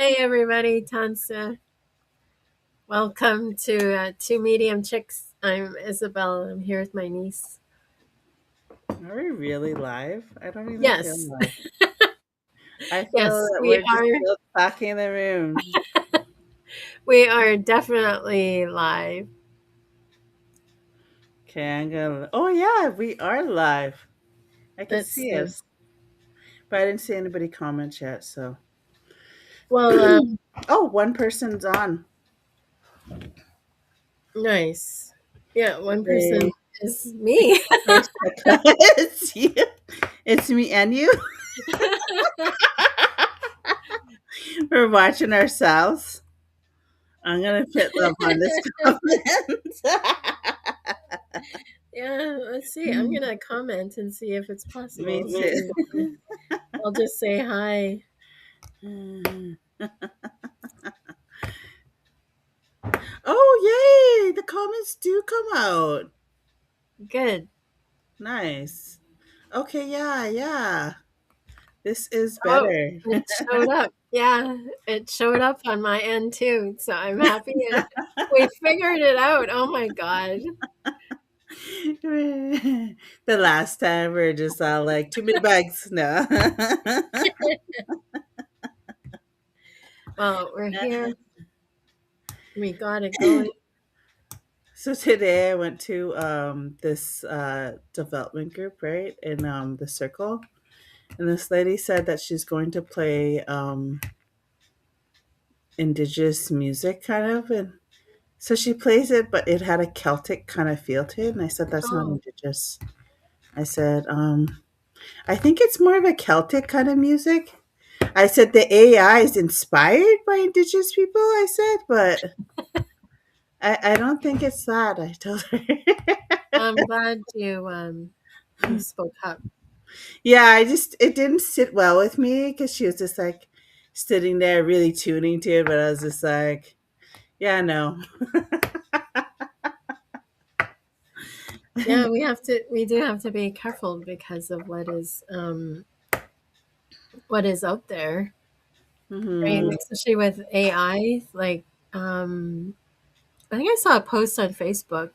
Hey everybody, Tansa. Welcome to Two Medium Chicks. I'm Isabel. I'm here with my niece. Are we really live? I don't even feel Yes, live. I feel yes, that we we're just are. still talking in the room. We are definitely live. Okay, I'm gonna. Oh yeah, we are live. I can Let's see see. us, but I didn't see anybody comment yet. So, Well, oh, one person's on. nice. Yeah, one person They is me. first it's you. It's me and you. We're watching ourselves. I'm gonna put love on this comment. Yeah, let's see. I'm gonna comment and see if it's Me possible. too. I'll just say hi. Oh yay! The comments do come out. Good. Nice. Okay, yeah, yeah. This is Oh, better. it showed up. Yeah, it showed up on my end too. So I'm happy we figured it out. Oh my god. The last time we are just all like too many bugs. No. Well, we're here. We got it going. So today I went to this development group, right? In the circle. And this lady said that she's going to play indigenous music kind of, and so she plays it, but it had a Celtic kind of feel to it. And I said, that's not Oh, indigenous. I said, I think it's more of a Celtic kind of music. I said, the AI is inspired by indigenous people, I said, but I don't think it's that. I told her. I'm glad you spoke up. Yeah, it didn't sit well with me because she was just like sitting there really tuning to it, but I was just like, yeah, no. Yeah, we do have to be careful because of what is out there. Right? Hmm. Especially with AI. Um I think I saw a post on Facebook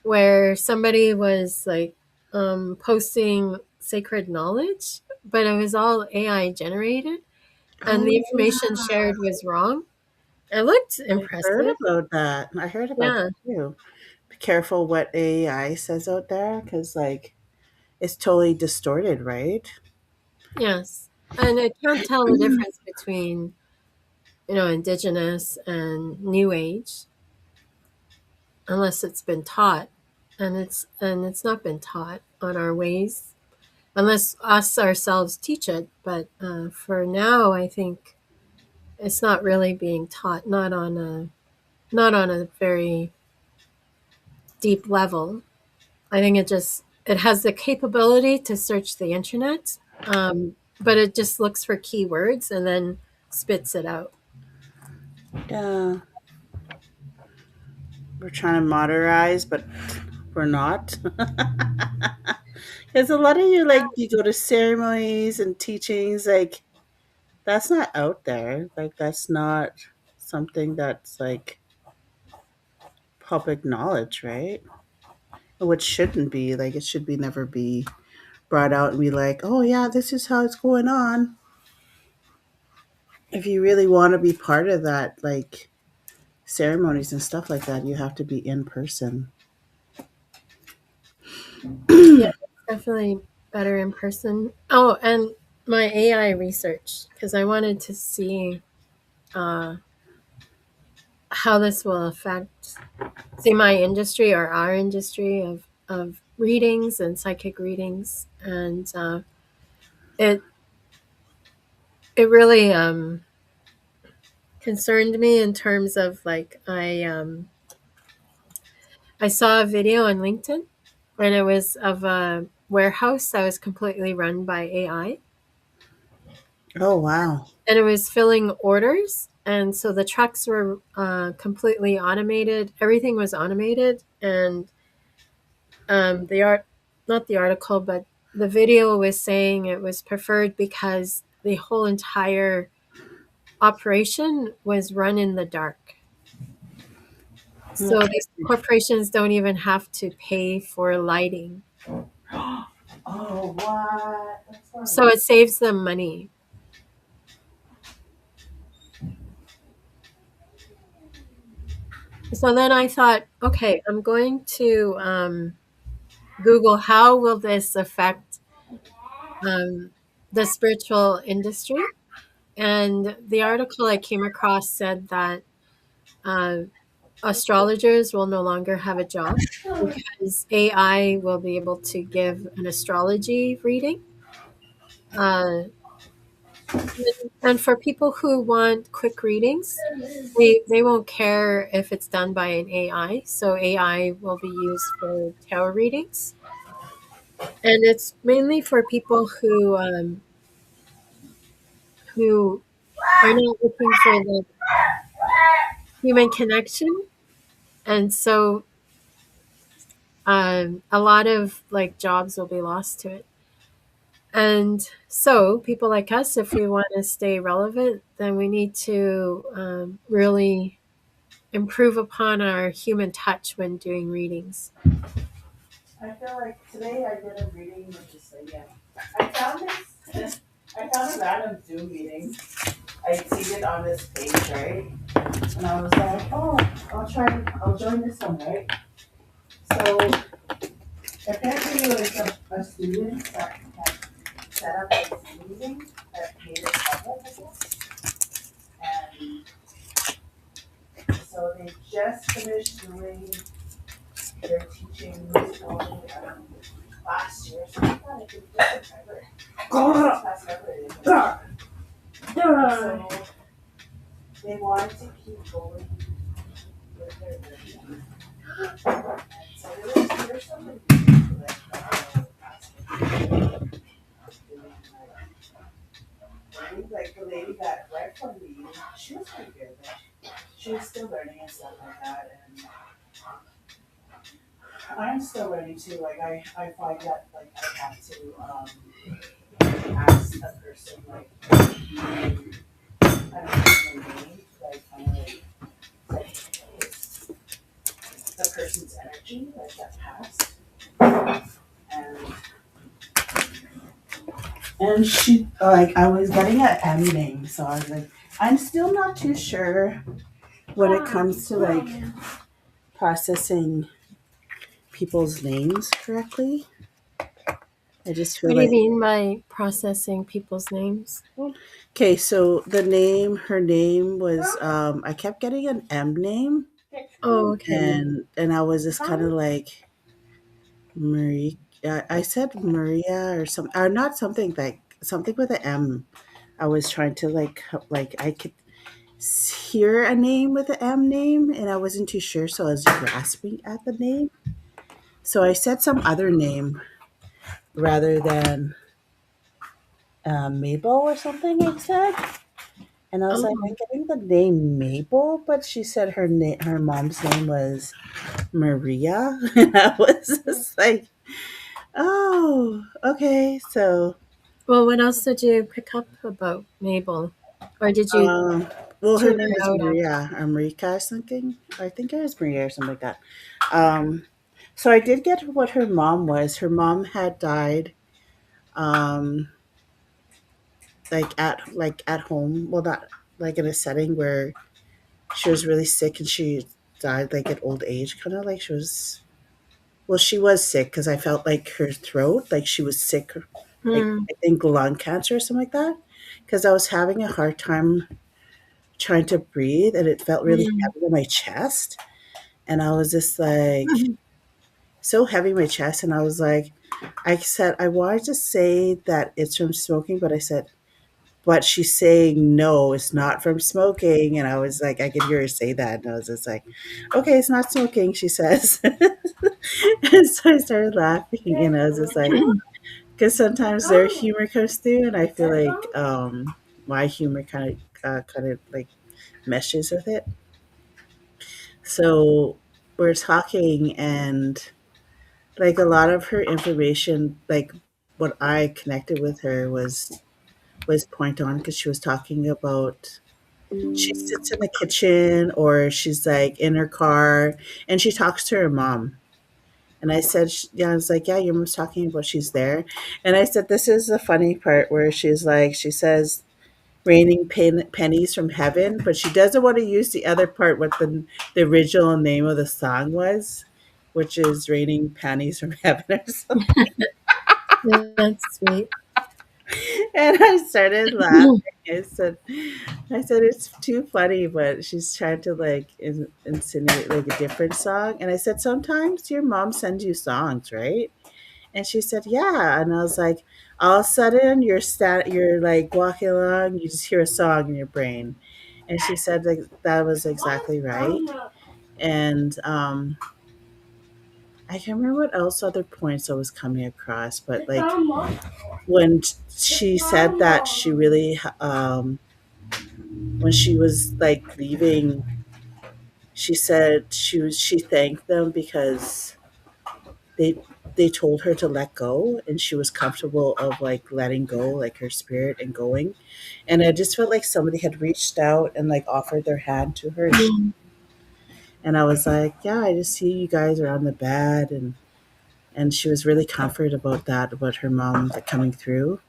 where somebody was posting sacred knowledge, but it was all AI generated and the Oh, information shared was wrong. It looked I heard impressive. about that. I heard about that Yeah. too. Be careful what AI says out there because, like, it's totally distorted, right? Yes. And I can't tell the difference between, indigenous and new age unless it's been taught. And it's not been taught on our ways unless us ourselves teach it. But for now, I think it's not really being taught, not on a very deep level. I think it has the capability to search the internet, but it just looks for keywords and then spits it out. Yeah, we're trying to modernize, but we're not. Because a lot of you, like, you go to ceremonies and teachings, like, that's not out there. Like, that's not something that's like public knowledge, right? Which shouldn't be. Like, it should be never be brought out and be like, oh, yeah, this is how it's going on. If you really want to be part of that, like, ceremonies and stuff like that, you have to be in person. Yeah, definitely better in person. Oh, and my AI research because I wanted to see uh, how this will affect, say, my industry or our industry of readings and psychic readings, and it it really concerned me in terms of I saw a video on LinkedIn, and it was of a warehouse that was completely run by AI, Oh, wow. and it was filling orders. And so the trucks were completely automated. Everything was automated, and the art, not the article, but the video was saying it was preferred because the whole entire operation was run in the dark. So Okay. these corporations don't even have to pay for lighting. Oh, what? That's So funny. it saves them money. So then I thought, okay, I'm going to Google how will this affect um, the spiritual industry. And the article I came across said that uh, astrologers will no longer have a job because AI will be able to give an astrology reading. Uh, and for people who want quick readings, they won't care if it's done by an AI. So AI will be used for tarot readings. And it's mainly for people who are not looking for the human connection. And so a lot of like jobs will be lost to it. And so people like us, if we want to stay relevant, then we need to really improve upon our human touch when doing readings. I feel like today I did a reading with this lady. I found this. I found a random Zoom meeting. I seen it on this page, right? And I was like, oh, I'll join this one, right? So apparently it was a student that had set up a Zoom meeting that made it public, I guess. And so they just finished doing their teaching last year. So I thought it could be September. This past February. So they wanted to keep going with their learning. And so there's something like doing like the lady that went from me, she was pretty good. Like, she was still learning and stuff like that, and I'm still learning too. Like I find that like I have to ask a person like I don't know their name, like kind of like the person's energy, like that past, and she like I was getting an M name, so I was like, I'm still not too sure when it comes to like processing people's names correctly. I just feel What do you like mean by processing people's names? okay, so her name was I kept getting an M name Oh, okay. and I was just kind of like Marie. I said Maria or something, or not something like something with an M. I was trying to like I could hear a name with an M name, and I wasn't too sure, so I was grasping at the name. So I said some other name rather than Mabel or something. I said, and I was like, Oh, I'm getting the name Mabel, but she said her mom's name was Maria, and I was just like, oh, okay. So, well, what else did you pick up about Mabel? Or did you um, well, her tune name her is out after? Maria or Marika or something. I think it was Maria or something like that. Um, so I did get what her mom was. Her mom had died, um, like at home. Well, not like in a setting where she was really sick and she died like at old age, kind of like she was. Well, she was sick because I felt like her throat, like she was sick, like Hmm. I think lung cancer or something like that. Because I was having a hard time trying to breathe, and it felt really Hmm. heavy in my chest, and I was just like so heavy in my chest, and I was like, I said I wanted to say that it's from smoking, but I said, but she's saying no, it's not from smoking, and I was like, I could hear her say that, and I was just like, okay, it's not smoking, she says. And so I started laughing, and I was just like, because sometimes their humor comes through, and I feel like my humor kind of like meshes with it. So we're talking, and like a lot of her information, like what I connected with her was point on because she was talking about. She sits in the kitchen or she's like in her car and she talks to her mom. And I said, yeah, I was like, yeah, your mom's talking about she's there. And I said, this is the funny part where she's like, she says, raining pennies from heaven, but she doesn't want to use the other part, what the original name of the song was, which is raining pennies from heaven or something. That's sweet. And I started laughing. I said, I said it's too funny, but she's trying to like insinuate like a different song. And I said, sometimes your mom sends you songs, right? And she said, yeah. And I was like, all of a sudden you're like walking along, you just hear a song in your brain. And she said like that was exactly right. And I can't remember what else other points I was coming across, but like when she said that she really when she was like leaving, she said she thanked them because they they told her to let go and she was comfortable of like letting go, like her spirit and going. And I just felt like somebody had reached out and like offered their hand to her. Mm. And I was like, yeah, I just see you guys are on the bed. And she was really comforted about that, about her mom like, coming through.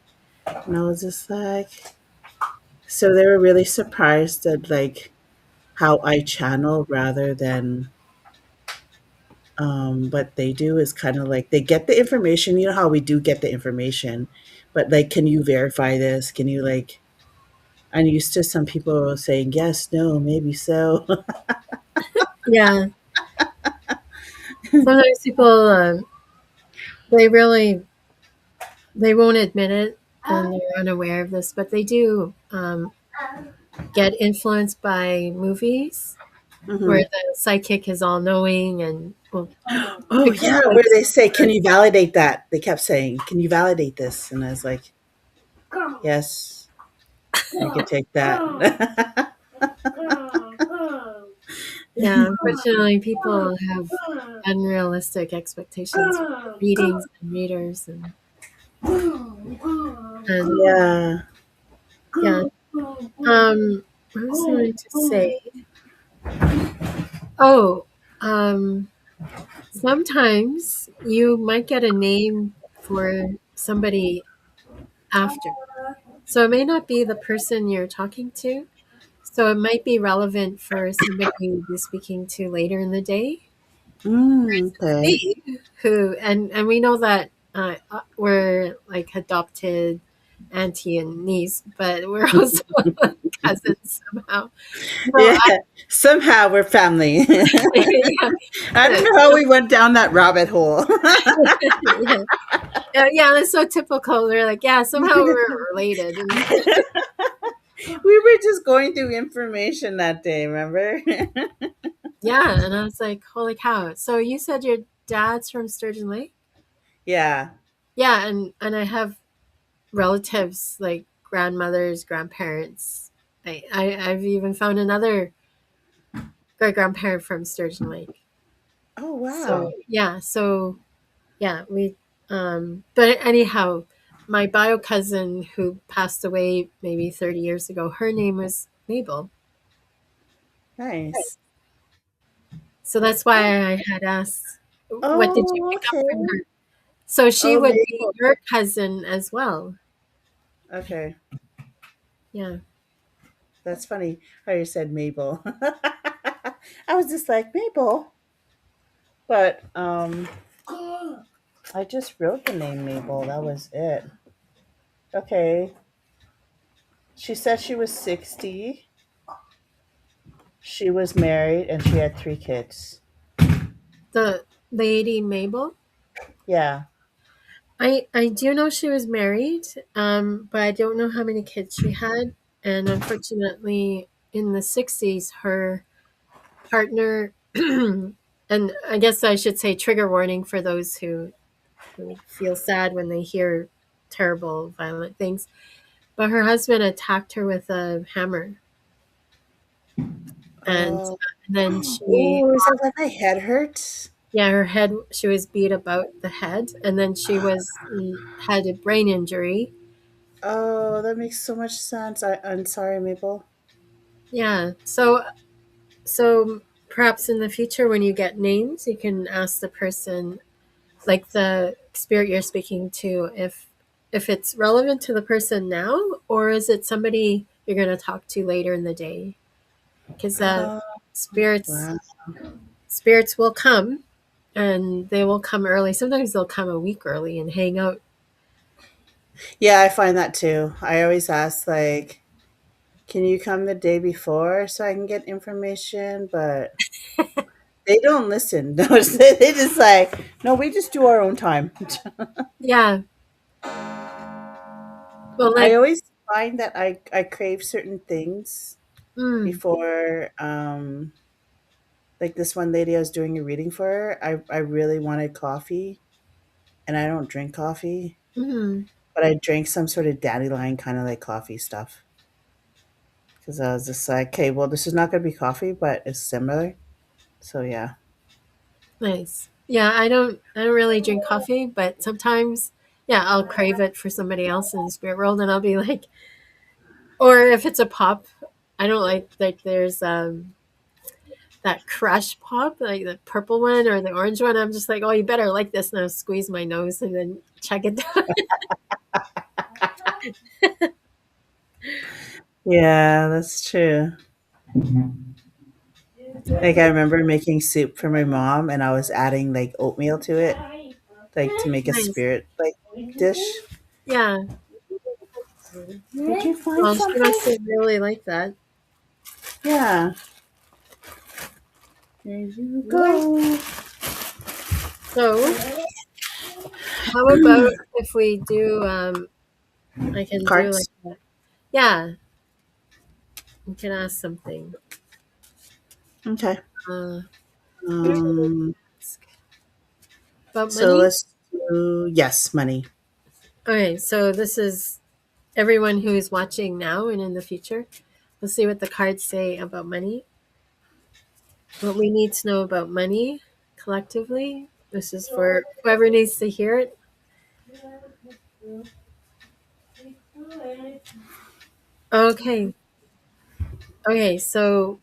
And I was just like, so they were really surprised at like how I channel rather than what they do is kind of like they get the information. You know how we do get the information, but like, can you verify this? Can you like? I'm used to some people saying yes, no, maybe so. Yeah. Sometimes people, they really, they won't admit it and they're unaware of this, but they do get influenced by movies where Hmm. the psychic is all knowing and will Oh pick up yeah, where like they say, "Can you validate that?" They kept saying, "Can you validate this?" And I was like, "Yes, I can take that." yeah, unfortunately people have unrealistic expectations for readings and readers and Yeah. yeah. What was I going to say? Oh, um sometimes you might get a name for somebody after. So it may not be the person you're talking to. So it might be relevant for somebody you'll be speaking to later in the day. Okay. Me, who and we know that we're like adopted auntie and niece, but we're also cousins somehow. So Yeah. Somehow we're family. yeah, I don't know how we went down that rabbit hole. yeah, yeah. That's so typical. They're like, yeah, somehow we're related, and We were just going through information that day, remember? yeah. And I was like, holy cow! So you said your dad's from Sturgeon Lake? Yeah. Yeah, and I have relatives like grandmothers, grandparents. I've even found another great grandparent from Sturgeon Lake. Oh So wow. yeah, we but anyhow, my bio cousin who passed away maybe 30 years ago, her name was Mabel. Nice. So that's why I had asked, what did you Oh, pick up okay. from her? So she Oh, would be Mabel. your cousin as well. Okay. Yeah. That's funny how you said Mabel. I was just like, Mabel. But I just wrote the name Mabel. That was it. Okay. She said she was 60. She was married and she had 3 kids. The lady Mabel. Yeah. I do know she was married, but I don't know how many kids she had. And unfortunately, in the 60s, her partner, and I guess I should say trigger warning for those who feel sad when they hear terrible, violent things. But her husband attacked her with a hammer, and Oh, then she, oh, is that why my head hurts? yeah, her head, she was beat about the head, and then she had a brain injury. Oh, that makes so much sense. I'm sorry, Mabel. Yeah. So perhaps in the future when you get names, you can ask the person, like the spirit you're speaking to, if it's relevant to the person now, or is it somebody you're going to talk to later in the day? Because Uh, spirits wow. spirits will come, and they will come early. Sometimes they'll come a week early and hang out. Yeah, I find that too. I always ask, like, can you come the day before so I can get information? But they don't listen. No, they just like, no, we just do our own time. Yeah. Well, I like, always find that I crave certain things mm, before, like this one lady I was doing a reading for her. I really wanted coffee, and I don't drink coffee, mm, but I drank some sort of dandelion kind of like coffee stuff because I was just like, okay, well, this is not going to be coffee, but it's similar. So yeah. nice. Yeah, I don't really drink coffee, but sometimes, yeah, I'll crave it for somebody else in the spirit world, and I'll be like, or if it's a pop, I don't like there's that crush pop, like the purple one or the orange one. I'm just like, oh, you better like this, and I'll squeeze my nose and then check it down. Yeah, that's true. Like I remember making soup for my mom, and I was adding like oatmeal to it, like to make a Nice. spirit like dish. Yeah. Did you find Well, she must something? have really liked that. Yeah. There you go. So, how about if we do? I can do like Cards. that. Yeah, you can ask something. Okay. Uh, what should we Um. ask about So money? let's do yes, money. Okay, so this is everyone who is watching now and in the future. Let's see what the cards say about money. What we need to know about money collectively. This is for whoever needs to hear it. Okay. Okay, so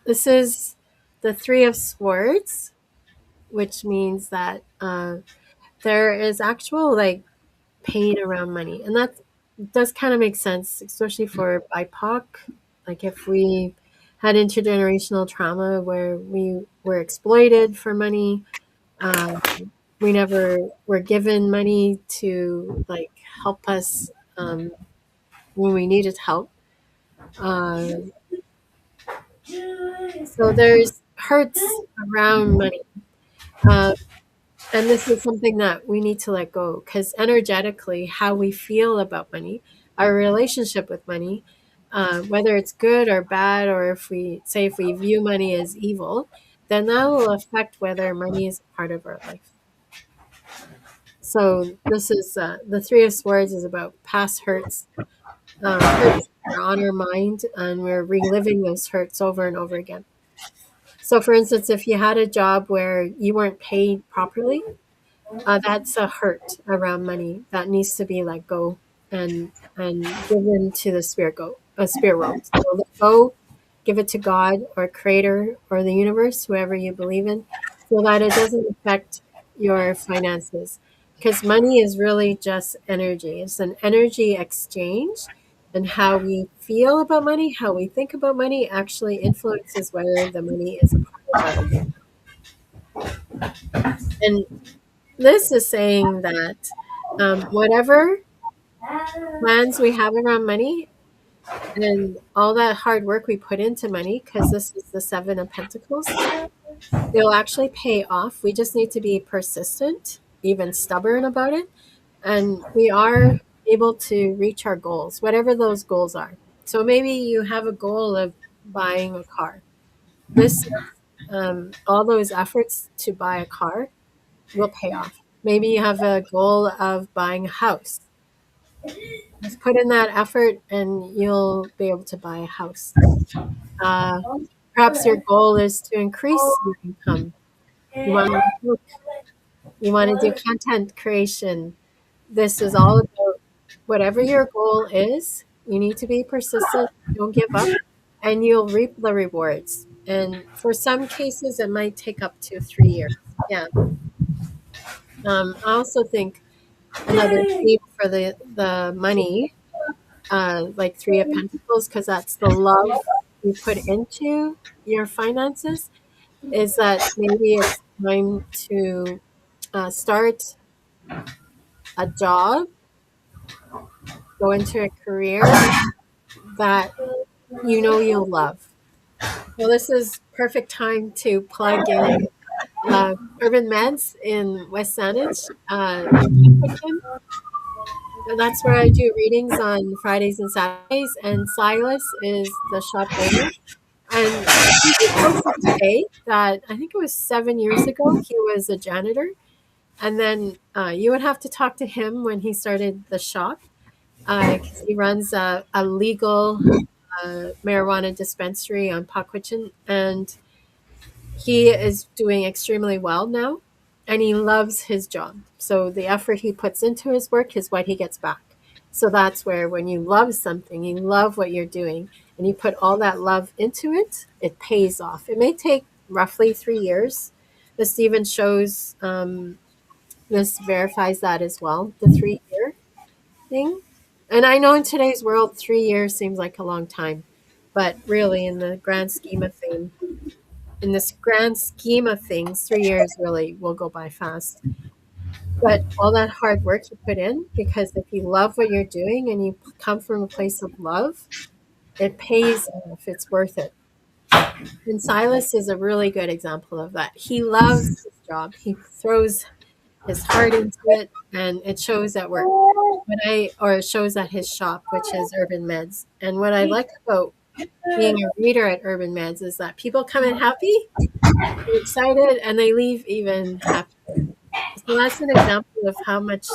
this is the Three of Swords, which means that there is actual like pain around money, and that does kind of make sense, especially for BIPOC. Like if we had intergenerational trauma where we were exploited for money, uh, we never were given money to like help us when we needed help. Uh, so there's hurts around money. Uh, And this is something that we need to let go because energetically, how we feel about money, our relationship with money, whether it's good or bad, or if we view money as evil, then that will affect whether money is a part of our life. So this is the Three of Swords is about past hurts, hurts that are on our mind, and we're reliving those hurts over and over again. So, for instance, if you had a job where you weren't paid properly, that's a hurt around money that needs to be let go and given to the spirit world. So let go, give it to God or Creator or the universe, whoever you believe in, so that it doesn't affect your finances. Because money is really just energy. It's an energy exchange, and how we feel about money, how we think about money, actually influences whether the money is a part of our life. And this is saying that whatever plans we have around money and all that hard work we put into money, because this is the Seven of Pentacles, it'll actually pay off. We just need to be persistent, even stubborn about it. And we are able to reach our goals, whatever those goals are. So maybe you have a goal of buying a car. This, all those efforts to buy a car will pay off. Maybe you have a goal of buying a house. Just put in that effort and you'll be able to buy a house. Uh, Perhaps your goal is to increase your income. You want to book, you want to do content creation. This is all about whatever your goal is. You need to be persistent. Don't give up. and you'll reap the rewards. And for some cases, it might take up to 3 years. Yeah. I also think another theme for the money, like Three of Pentacles, because that's the love you put into your finances, is that maybe it's time to start a job, go into a career that you know you'll love. Well, this is perfect time to plug in Urban Meds in West Saanich, Kitchen. And that's where I do readings on Fridays and Saturdays. And Silas is the shop owner. And he just posted today that I think it was 7 years ago, he was a janitor. And then you would have to talk to him when he started the shop, because he runs a legal marijuana dispensary on Paquitchin. And he is doing extremely well now, and he loves his job. So the effort he puts into his work is what he gets back. So that's where when you love something, you love what you're doing, and you put all that love into it, it pays off. It may take roughly 3 years. This even shows, this verifies that as well, the 3 year thing. And I know in today's world, 3 years seems like a long time, but really, in this grand scheme of things, 3 years really will go by fast. But all that hard work you put in, because if you love what you're doing and you come from a place of love, it pays off. It's worth it. And Silas is a really good example of that. He loves his job. He throws his heart into it, and it shows at work. Or it shows at his shop, which is Urban Meds. And what I like about being a reader at Urban Meds is that people come in happy, they're excited, and they leave even happier. So that's an example of how much,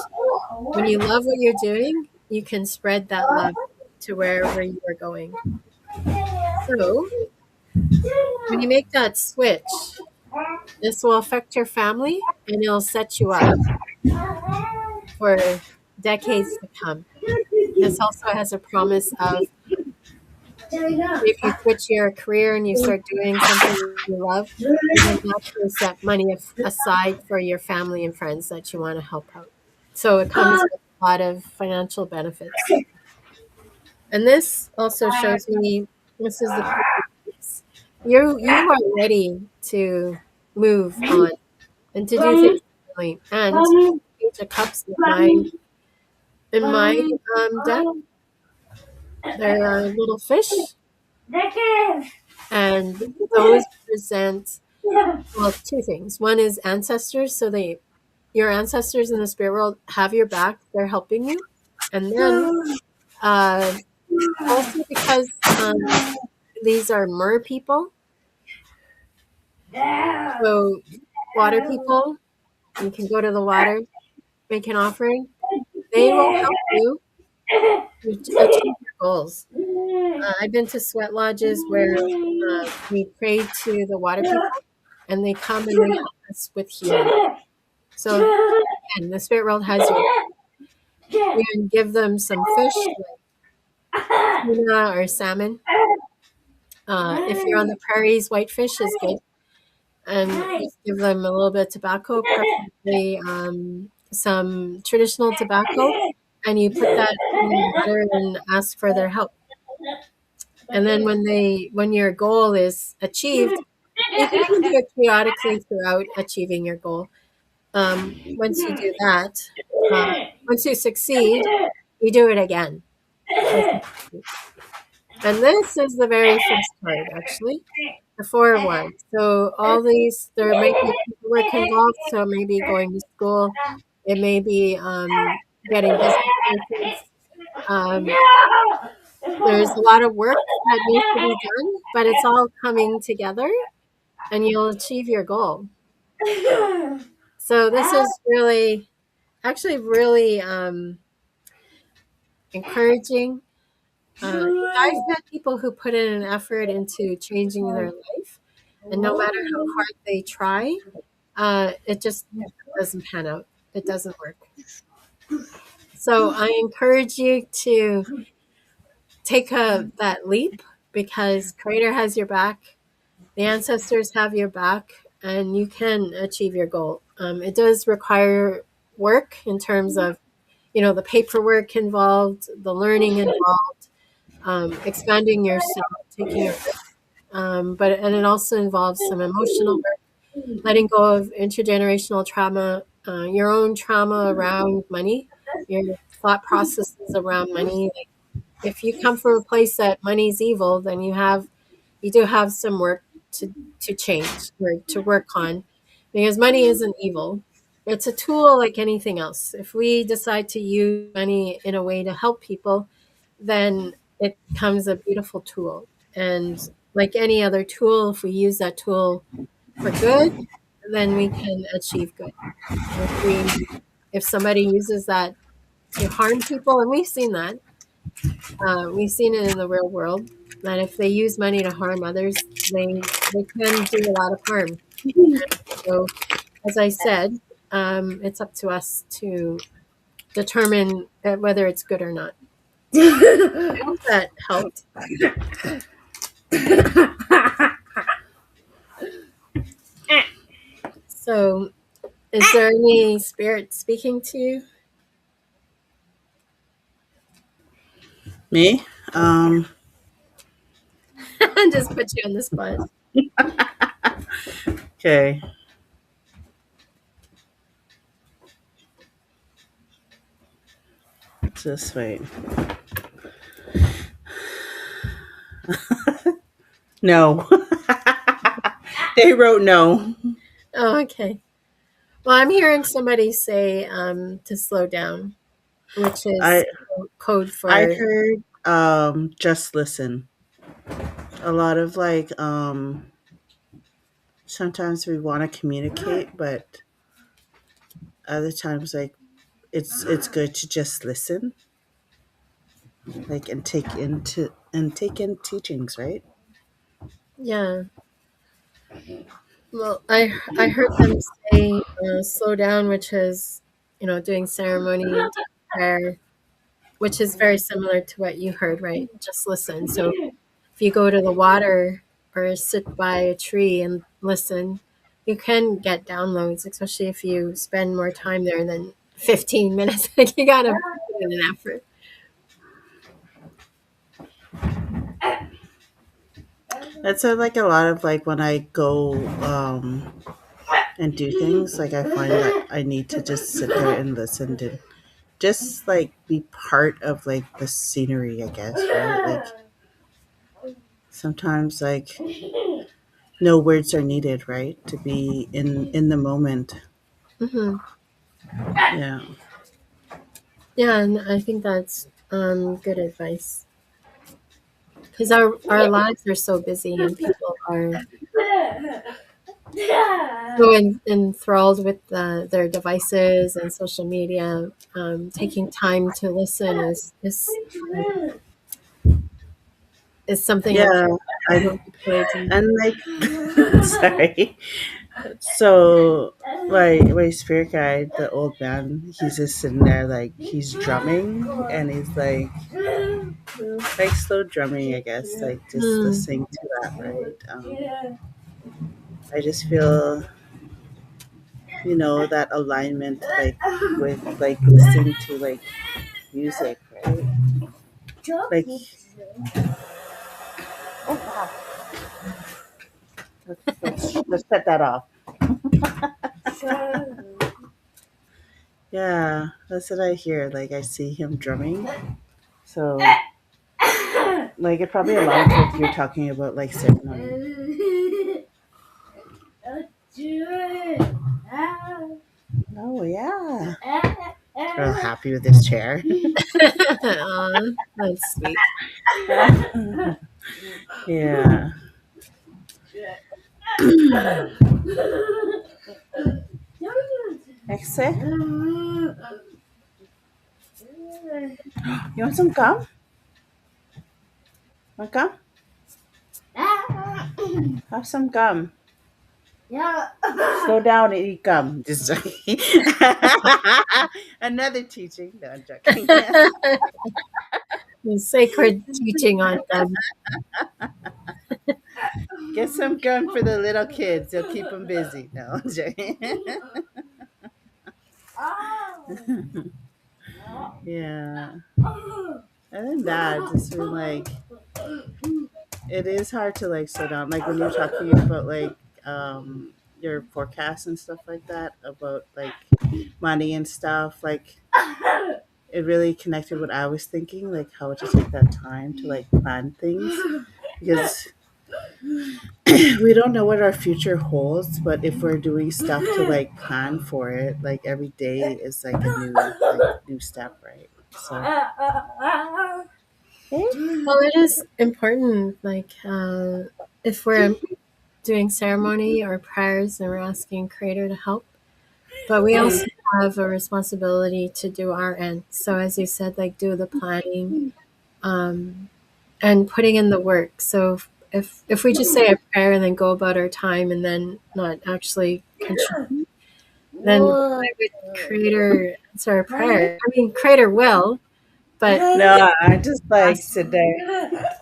when you love what you're doing, you can spread that love to wherever you are going. So when you make that switch, this will affect your family, and it'll set you up for decades to come. This also has a promise of, if you switch your career and you start doing something you love, you can actually set money aside for your family and friends that you want to help out. So it comes with a lot of financial benefits. And this also shows me, this is the piece. You are ready to move on and to do things differently. And Page of Cups in my deck, there are little fish, and those represent, well, two things. One is ancestors, so your ancestors in the spirit world have your back; they're helping you, and then also because these are mer people, so water people. You can go to the water, make an offering. They will help you to achieve your goals. I've been to sweat lodges where we pray to the water people, and they come and they help us with healing. So again, the spirit world has you. You can give them some fish, like tuna or salmon. If you're on the prairies, whitefish is good, and just give them a little bit of tobacco, preferably some traditional tobacco, and you put that in the water and ask for their help. And then when your goal is achieved, you can do it periodically throughout achieving your goal. Once you do that, once you succeed, you do it again. And this is the very first card, actually, the Four of Wands. So all these, there might be work involved. So maybe going to school, it may be getting business license. There's a lot of work that needs to be done, but it's all coming together, and you'll achieve your goal. So this is really, actually really encouraging. I've met people who put in an effort into changing their life, and no matter how hard they try, it just doesn't pan out. It doesn't work. So I encourage you to take that leap because Creator has your back, the ancestors have your back, and you can achieve your goal. It does require work in terms of, the paperwork involved, the learning involved, expanding yourself, taking a risk. And it also involves some emotional work, letting go of intergenerational trauma, your own trauma around money, your thought processes around money. Like, if you come from a place that money's evil, then you do have some work to change or to work on, because money isn't evil. It's a tool like anything else. If we decide to use money in a way to help people, then it becomes a beautiful tool. And like any other tool, if we use that tool for good, then we can achieve good. If somebody uses that to harm people, and we've seen that, we've seen it in the real world, that if they use money to harm others, they can do a lot of harm. So, as I said, it's up to us to determine whether it's good or not. I hope that helped. So, is there any spirit speaking to you? Me? Just put you on the spot. Okay. Just wait. No. They wrote no. Oh, okay. Well, I'm hearing somebody say to slow down, which is I code I for. heard just listen. A lot of like sometimes we want to communicate, but other times like it's good to just listen, like and take in teachings, right? Yeah. Well, I heard them say slow down, which is, doing ceremony and prayer, which is very similar to what you heard, right? Just listen. So if you go to the water or sit by a tree and listen, you can get downloads, especially if you spend more time there than 15 minutes. Like, you gotta put in an effort. That's like a lot of like when I go and do things, like I find that I need to just sit there and listen to just like be part of like the scenery, I guess, right? Like sometimes like no words are needed, right? To be in the moment. Hmm. Yeah. Yeah, and I think that's good advice, because our lives are so busy and people are so enthralled with their devices and social media. Taking time to listen is something that Yeah. I I hope people do. and like sorry. So my spirit guide, the old man, he's just sitting there like he's drumming and he's like slow drumming, I guess, like just Hmm. listening to that, right? I just feel that alignment like with like listening to like music, right? Like let's cut that off. Yeah, that's what I hear. Like I see him drumming. So like it probably aligns with you're talking about like ceremony. Oh yeah. Real happy with this chair. Aw, that's sweet. Yeah. Ese, you want some gum? Want gum? Have some gum. Slow down and eat gum. Just joking. Another teaching. No, I'm joking. sacred teaching on them. Get some gun for the little kids. They'll keep them busy. No, I'm joking. Yeah. Other than that, just been like it is hard to like slow down. Like when you're talking about like your forecasts and stuff like that about like money and stuff, like it really connected what I was thinking, like how to take that time to like plan things because we don't know what our future holds, but if we're doing stuff to like plan for it, like every day is like a new step, right? So Well, it is important, like if we're doing ceremony or prayers and we're asking Creator to help, but we also have a responsibility to do our end. So, as you said, like do the planning um, and putting in the work. So, if we just say a prayer and then go about our time and then not actually contribute, then why would Creator answer our prayer? I mean, Creator will, but no, I just like sit there.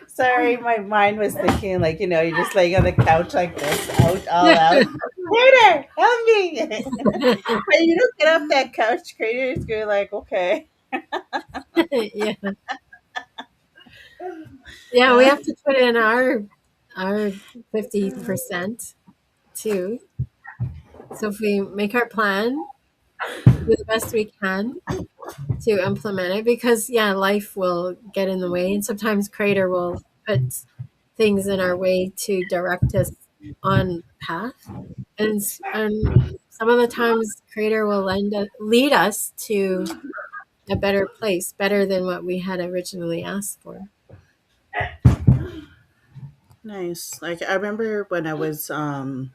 Sorry, my mind was thinking like you're just laying on the couch like this, out all out. Crater, help me! But you don't get off that couch, Crater is going like, okay. yeah, yeah, we have to put in our 50% too. So if we make our plan, do the best we can to implement it, because yeah, life will get in the way, and sometimes Creator will put things in our way to direct us on path, and some of the times Creator will lead us to a better place, better than what we had originally asked for. Nice. Like I remember when I was going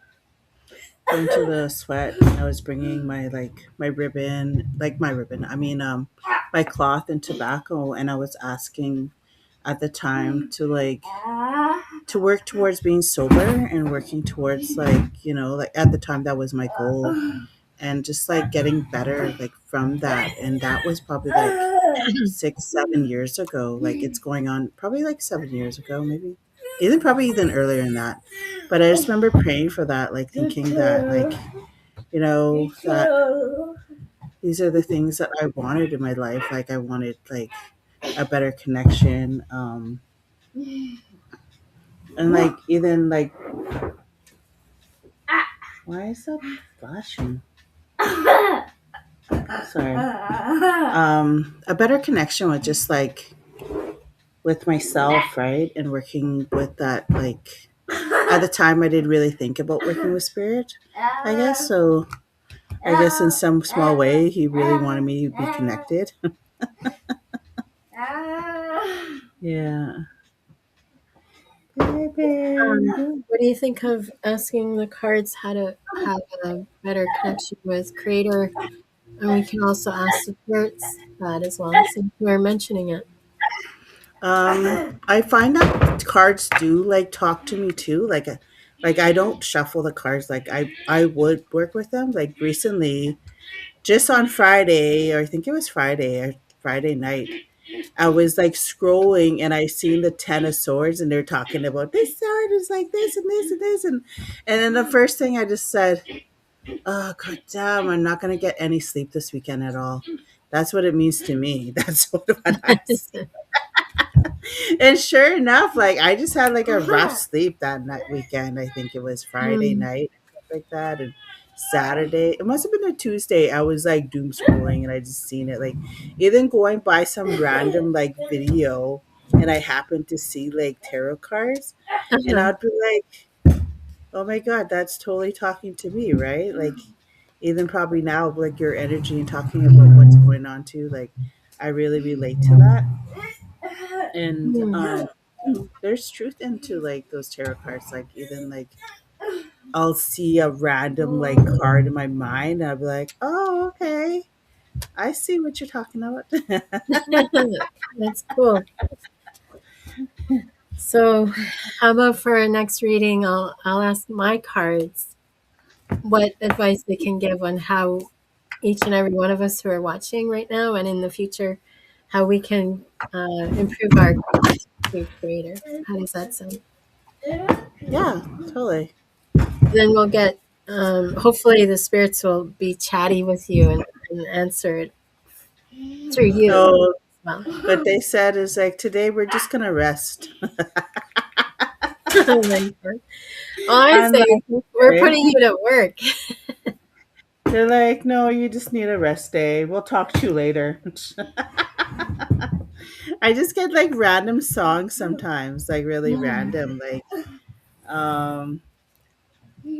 to the sweat and I was bringing my like my ribbon, like my ribbon. I mean my cloth and tobacco and I was asking at the time to like to work towards being sober and working towards like at the time that was my goal and just like getting better like from that and that was probably like 6 7 years ago, like it's going on probably like 7 years ago, maybe even probably even earlier than that, but I just remember praying for that, like thinking that like that these are the things that I wanted in my life, like I wanted like a better connection, and like even like why is that flashing? Sorry. A better connection with just like with myself, right? And working with that like at the time I didn't really think about working with spirit, I guess. So I guess in some small way he really wanted me to be connected. Yeah. What do you think of asking the cards how to have a better connection with Creator? And we can also ask the spirits that as well, since we're mentioning it. I find that cards do like talk to me too. Like I don't shuffle the cards. Like I would work with them. Like recently, just on Friday, or I think it was Friday or Friday night, I was like scrolling and I seen the Ten of Swords and they're talking about this sword is like this and this and this and then the first thing I just said, oh god damn, I'm not gonna get any sleep this weekend at all. That's what it means to me. That's what I see. And sure enough, like I just had like a rough sleep that night weekend. I think it was Friday Mm. night, stuff like that, and Saturday. It must have been a Tuesday. I was like doom scrolling and I just seen it like even going by some random like video and I happened to see like tarot cards and Uh-huh. I'd be like, oh my god, that's totally talking to me, right? Like even probably now, like your energy and talking about what's going on too, like I really relate to that. And Mm. there's truth into like those tarot cards. Like even like I'll see a random like card in my mind, and I'll be like, oh, okay, I see what you're talking about. That's cool. So, how about for our next reading? I'll ask my cards what advice they can give on how each and every one of us who are watching right now and in the future, how we can improve our creator. How does that sound? Yeah, totally. Then we'll get, hopefully, the spirits will be chatty with you and answer it through you No, as well. what they said is like today we're just gonna rest. Oh my God. Well, I I'm say like, we're okay. putting you to work. They're like, no, you just need a rest day. We'll talk to you later. I just get like random songs sometimes, like really random. Like, um,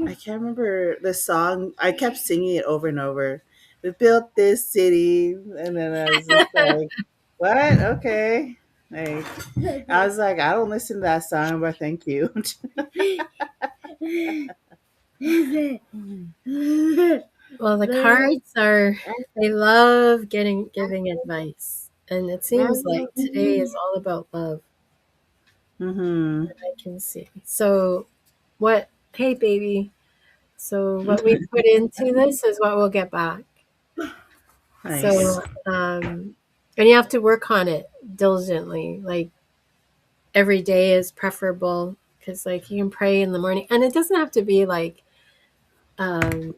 I can't remember the song. I kept singing it over and over. We built this city, and then I was just like, "What? Okay." Like, I was like, "I don't listen to that song, but thank you." Well, the cards are, they love giving advice. And it seems like today is all about love. Mm-hmm. I can see. So, what, hey, baby. So, what we put into this is what we'll get back. Nice. So, and you have to work on it diligently. Like, every day is preferable because, like, you can pray in the morning. And it doesn't have to be like, um,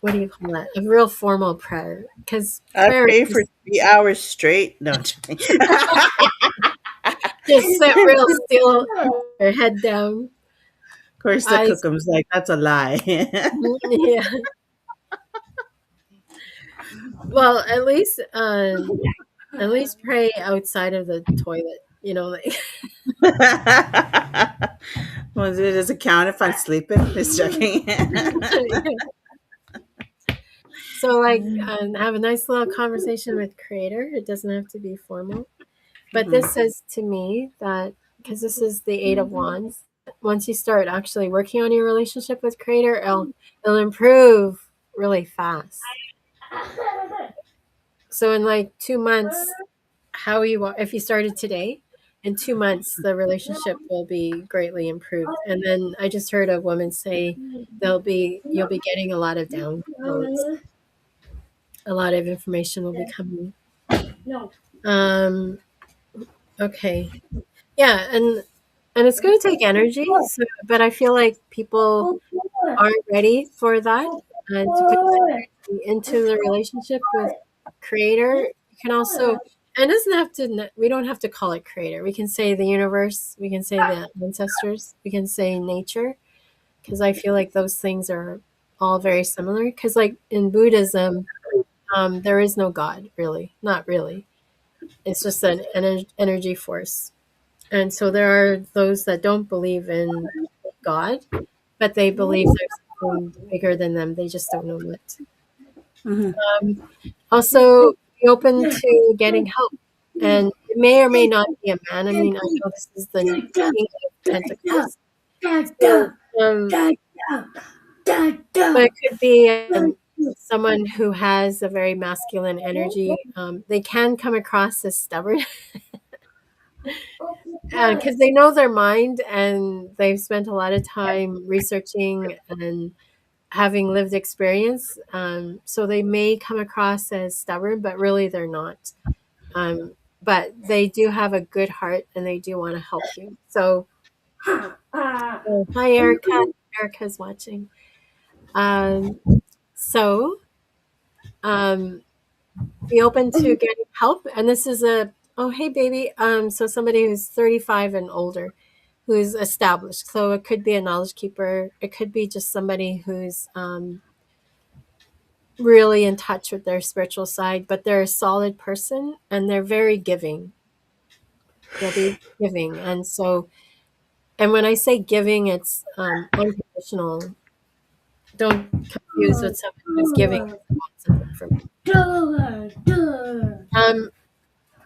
what do you call that? A real formal prayer. Because I prayer pray for is 3 hours straight. No, I'm kidding. just sit real still, your head down, Of course, the eyes. cookum's like, that's a lie. Yeah. Well, at least pray outside of the toilet. You know, like Well, does it count if I'm sleeping? Just joking. so, like have a nice little conversation with Creator. It doesn't have to be formal, but Mhm. this says to me that because this is the Eight of Wands. Once you start actually working on your relationship with Creator, it'll improve really fast. So in like 2 months, how you are, if you started today, in 2 months the relationship will be greatly improved. And then I just heard a woman say you'll be getting a lot of downloads. A lot of information will be coming. Um, okay. Yeah, and it's going to take energy, so, but I feel like people aren't ready for that and to put the energy into the relationship with creator. You can also, and it doesn't have to, we don't have to call it creator. We can say the universe, we can say the ancestors, we can say nature, because I feel like those things are all very similar. Because like in Buddhism, there is no God, really, not really. It's just an energy force. And so there are those that don't believe in God, but they believe there's something bigger than them. They just don't know what. Mhm. Also, be open to getting help. And it may or may not be a man. I mean, I know this is the King of Pentacles. So, but it could be someone who has a very masculine energy. They can come across as stubborn because they know their mind and they've spent a lot of time researching and having lived experience. So they may come across as stubborn, but really they're not. But they do have a good heart and they do want to help you. So, oh, hi, Erica. Erica's watching. Um, so, um, be open to getting help. And this is oh, hey, baby. So somebody who's 35 and older who's established. So it could be a knowledge keeper. It could be just somebody who's really in touch with their spiritual side, but they're a solid person and they're very giving. They'll be giving. And so, and when I say giving, it's unconditional. Don't confuse with someone who's giving because they want something from you.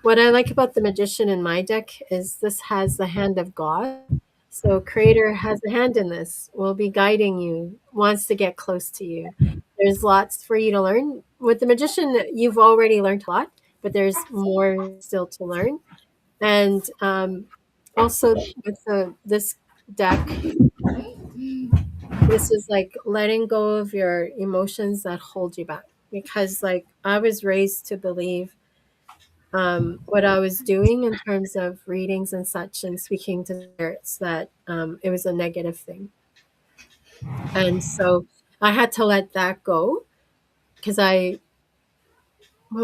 What I like about the magician in my deck is this has the hand of God. So creator has a hand in this, will be guiding you, wants to get close to you. There's lots for you to learn. With the magician, you've already learned a lot, but there's more still to learn. And also with this deck, this is like letting go of your emotions that hold you back. Because like I was raised to believe what I was doing in terms of readings and such and speaking to spirits, that it was a negative thing. And so I had to let that go because when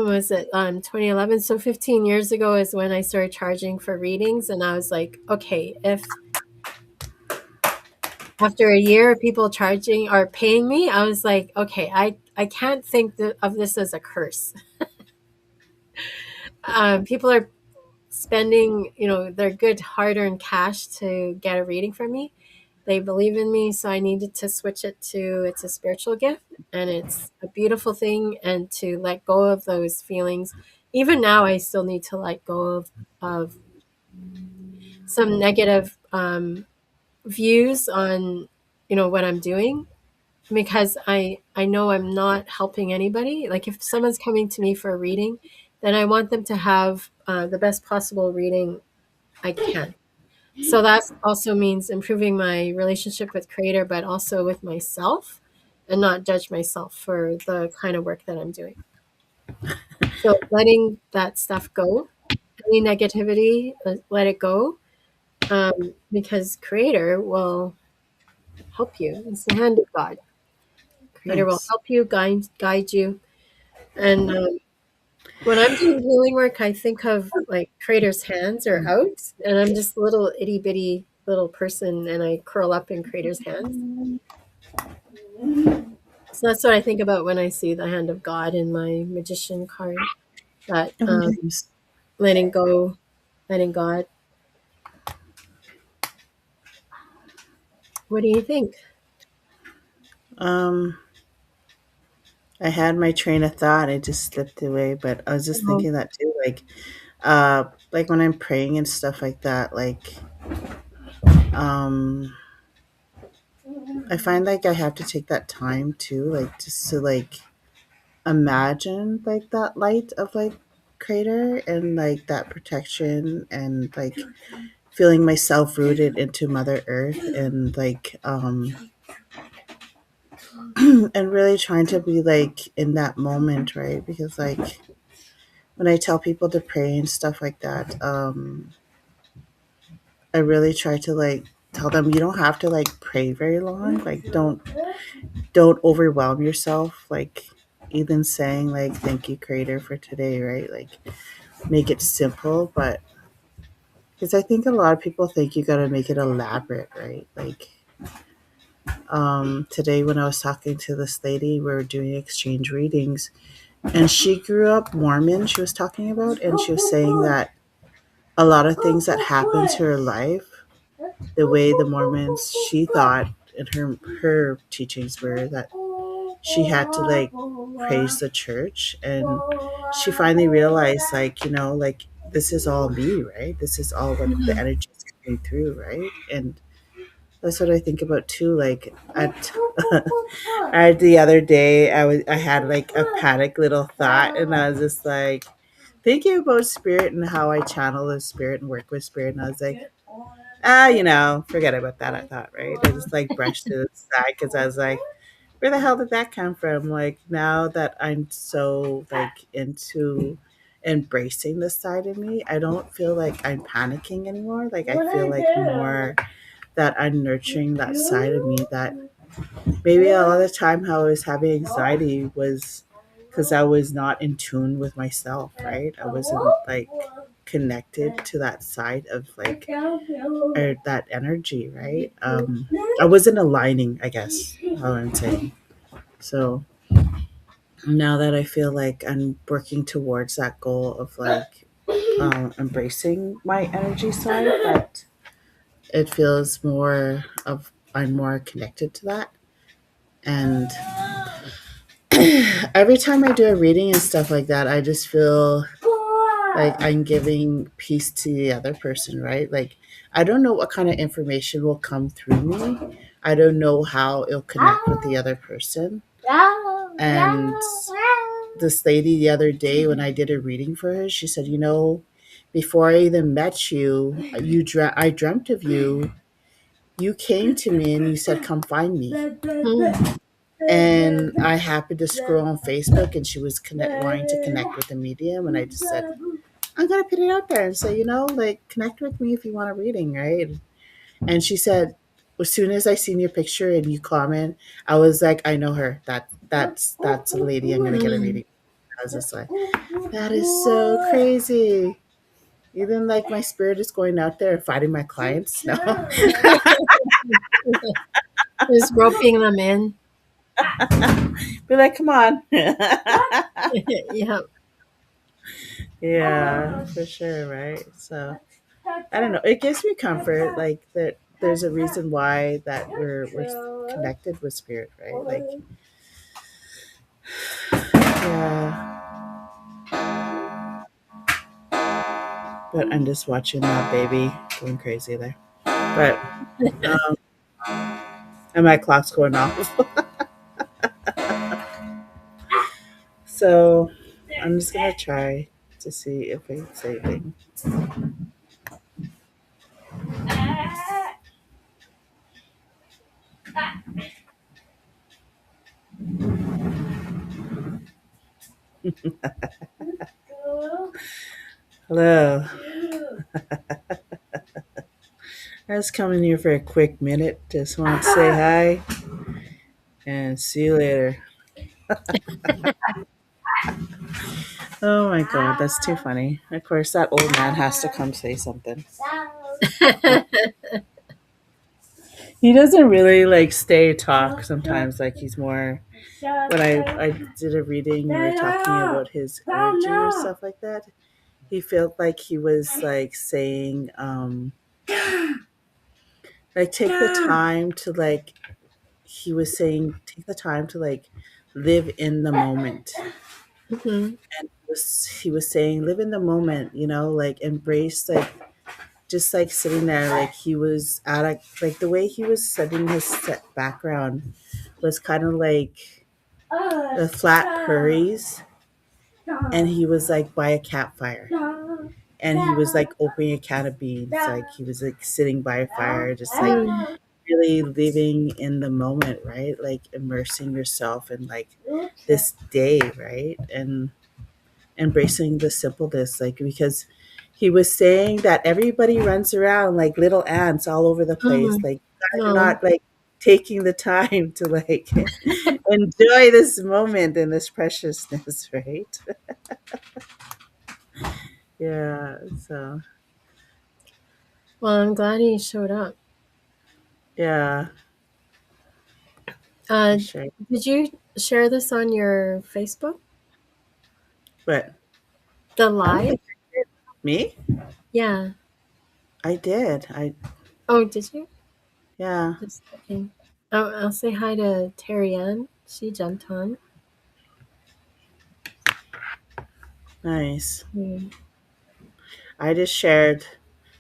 was it? 2011. So 15 years ago is when I started charging for readings. And I was like, okay, if after a year of people charging or paying me, I was like, okay, I can't think of this as a curse. People are spending, their good hard earned cash to get a reading from me. They believe in me, so I needed to switch it to it's a spiritual gift and it's a beautiful thing, and to let go of those feelings. Even now, I still need to let go of some negative views on what I'm doing, because I know I'm not helping anybody. Like if someone's coming to me for a reading, then I want them to have the best possible reading I can. So that also means improving my relationship with Creator, but also with myself, and not judge myself for the kind of work that I'm doing. So letting that stuff go, any negativity, let it go, because Creator will help you. It's the hand of God. Creator will Nice. help you, guide you. And when I'm doing healing work, I think of like Creator's hands are out, and I'm just a little itty bitty little person, and I curl up in Creator's hands. So that's what I think about when I see the hand of God in my magician card. That Oh, nice. letting go, letting God. What do you think? Um, I had my train of thought. It just slipped away, but I was just Oh, thinking that too. Like when I'm praying and stuff like that, um, I find like I have to take that time too, like just to like imagine like that light of like crater and like that protection and like feeling myself rooted into Mother Earth and and really trying to be like in that moment, right? Because like when I tell people to pray and stuff like that, I really try to like tell them you don't have to like pray very long. Like don't overwhelm yourself. Like even saying like thank you creator for today, right? Like make it simple, but because I think a lot of people think you got to make it elaborate, right? Like today when I was talking to this lady, we were doing exchange readings, and she grew up Mormon. She was talking about, and she was saying that a lot of things that happened to her life, the way the Mormons she thought and her teachings were that she had to like praise the church, and she finally realized like like this is all me, right? This is all what the mhm. energy is coming through, right? And that's what I think about too. Like at the other day, I had like a panic little thought, and I was just like thinking about spirit and how I channel the spirit and work with spirit, and I was like, forget about that. I thought, right? I just like brushed it aside because I was like, where the hell did that come from? Like now that I'm so like into embracing this side of me, I don't feel like I'm panicking anymore. Like I feel like more that I'm nurturing that side of me that maybe a lot of the time how I was having anxiety was because I was not in tune with myself, right? I wasn't like connected to that side of like or that energy, right? I wasn't aligning, I guess, how I'm saying. So now that I feel like I'm working towards that goal of like embracing my energy side, that it feels more of I'm more connected to that. And every time I do a reading and stuff like that, I just feel like I'm giving peace to the other person, right? Like I don't know what kind of information will come through me. I don't know how it'll connect with the other person. And this lady the other day when I did a reading for her, she said, before I even met you, I dreamt of you. You came to me and you said, "Come find me." Mm, And I happened to scroll on Facebook, and she was wanting to connect with the medium, and I just said, I'm gonna put it out there and say, like, connect with me if you want a reading, right? And she said, as soon as I seen your picture and you comment, I was like, I know her. That's a lady I'm gonna get a Mm. reading. I was just like, that is so crazy. Even like my spirit is going out there and fighting my clients. No. Just roping them in. Be like, come on. Yeah. Yeah, for sure, right? So I don't know. It gives me comfort, like that there's a reason why that we're connected with spirit, right? Like, yeah. But I'm just watching that baby going crazy there. But and my clock's going off. So I'm just gonna try to see if it's anything. Hello. I was coming here for a quick minute. Just want to say hi and see you later. Oh my god, that's too funny. Of course, that old man has to come say something. He doesn't really like stay talk sometimes. Like he's more. When I did a reading, we were talking about his energy or stuff like that. He felt like he was like saying, like take the time to like. He was saying, take the time to like live in the moment. Hmm. And he was saying, live in the moment. Like embrace like just like sitting there, like he was at a like the way he was setting his set background was kind of like the flat prairies, and he was like by a campfire, and he was like opening a can of beans, like he was like sitting by a fire, just like Mm. really living in the moment, right? Like immersing yourself in like this day, right? And embracing the simpleness, like because he was saying that everybody runs around like little ants all over the place, Mm. like guys are No. not like taking the time to like enjoy this moment and this preciousness, right? Yeah, so Well, I'm glad he showed up. yeah, for Uh, sure. did you share this on your Facebook? But The I don't live? think me. Yeah. I did. I Oh, did you? Yeah, Just checking. Oh, I'll say hi to Terry Ann. She jumped on. nice. Hmm. I just shared.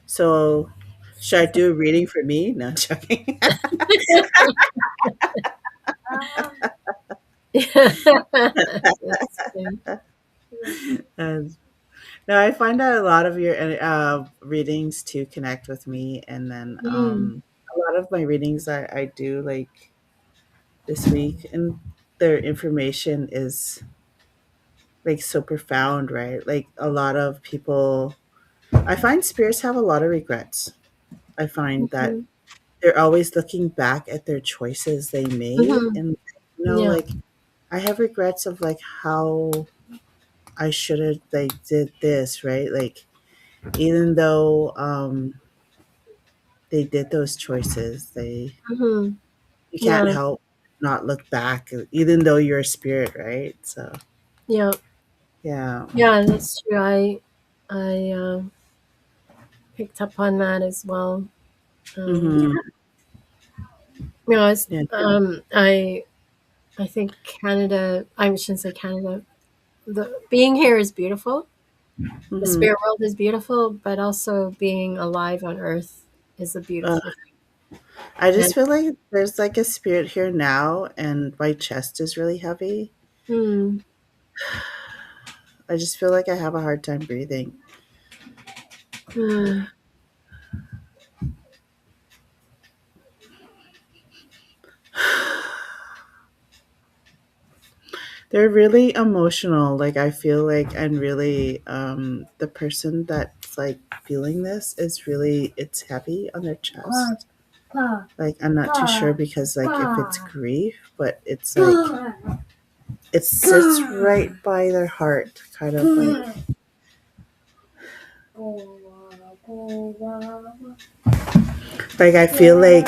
So should I do a reading for me? No, I'm joking. That's good. Um, No, I find that a lot of your readings to connect with me, and then Mm. a lot of my readings I do like this week, and their information is like so profound, right? Like a lot of people, I find spirits have a lot of regrets. I find that Mhm. they're always looking back at their choices they made, Mhm. and Yeah. like I have regrets of like how I should have like did this, right? Like even though they did those choices. Mhm. You can't Yeah. help not look back, even though you're a spirit, right? So Yeah. yeah. Yeah, that's true. I picked up on that as well. Um, Mm-hmm. it's, Yeah. I think Canada. I shouldn't say Canada. The being here is beautiful. The Mm-hmm. spirit world is beautiful, but also being alive on Earth is a Uh, beautiful I thing. just feel like there's like a spirit here now, and my chest is really heavy. And I just feel like I have a hard time breathing. mm, They're really emotional. Like I feel like, and really, the person that's like feeling this is really, it's heavy on their chest. Like I'm not too sure because like if it's grief, but it's like it sits right by their heart, kind of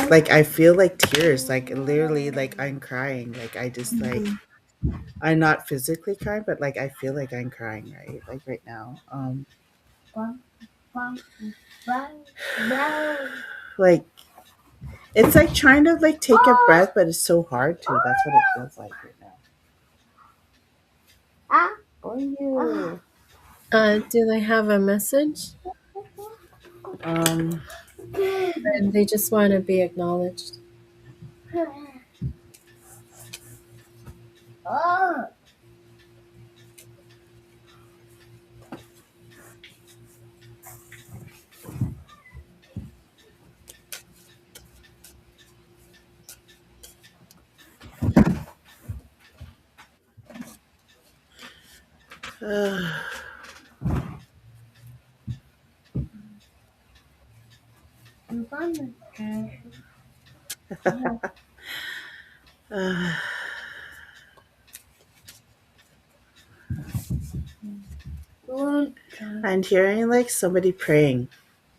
like I feel like tears, like literally, like I'm crying. Like I just like Mhm. I'm not physically crying, but like I feel like I'm crying, right? Like right now. Like it's like trying to like take a breath, but it's so hard to. That's what it feels like right now. Oh, you. Do they have a message? Um. And they just want to be acknowledged. uh, and hearing like somebody praying,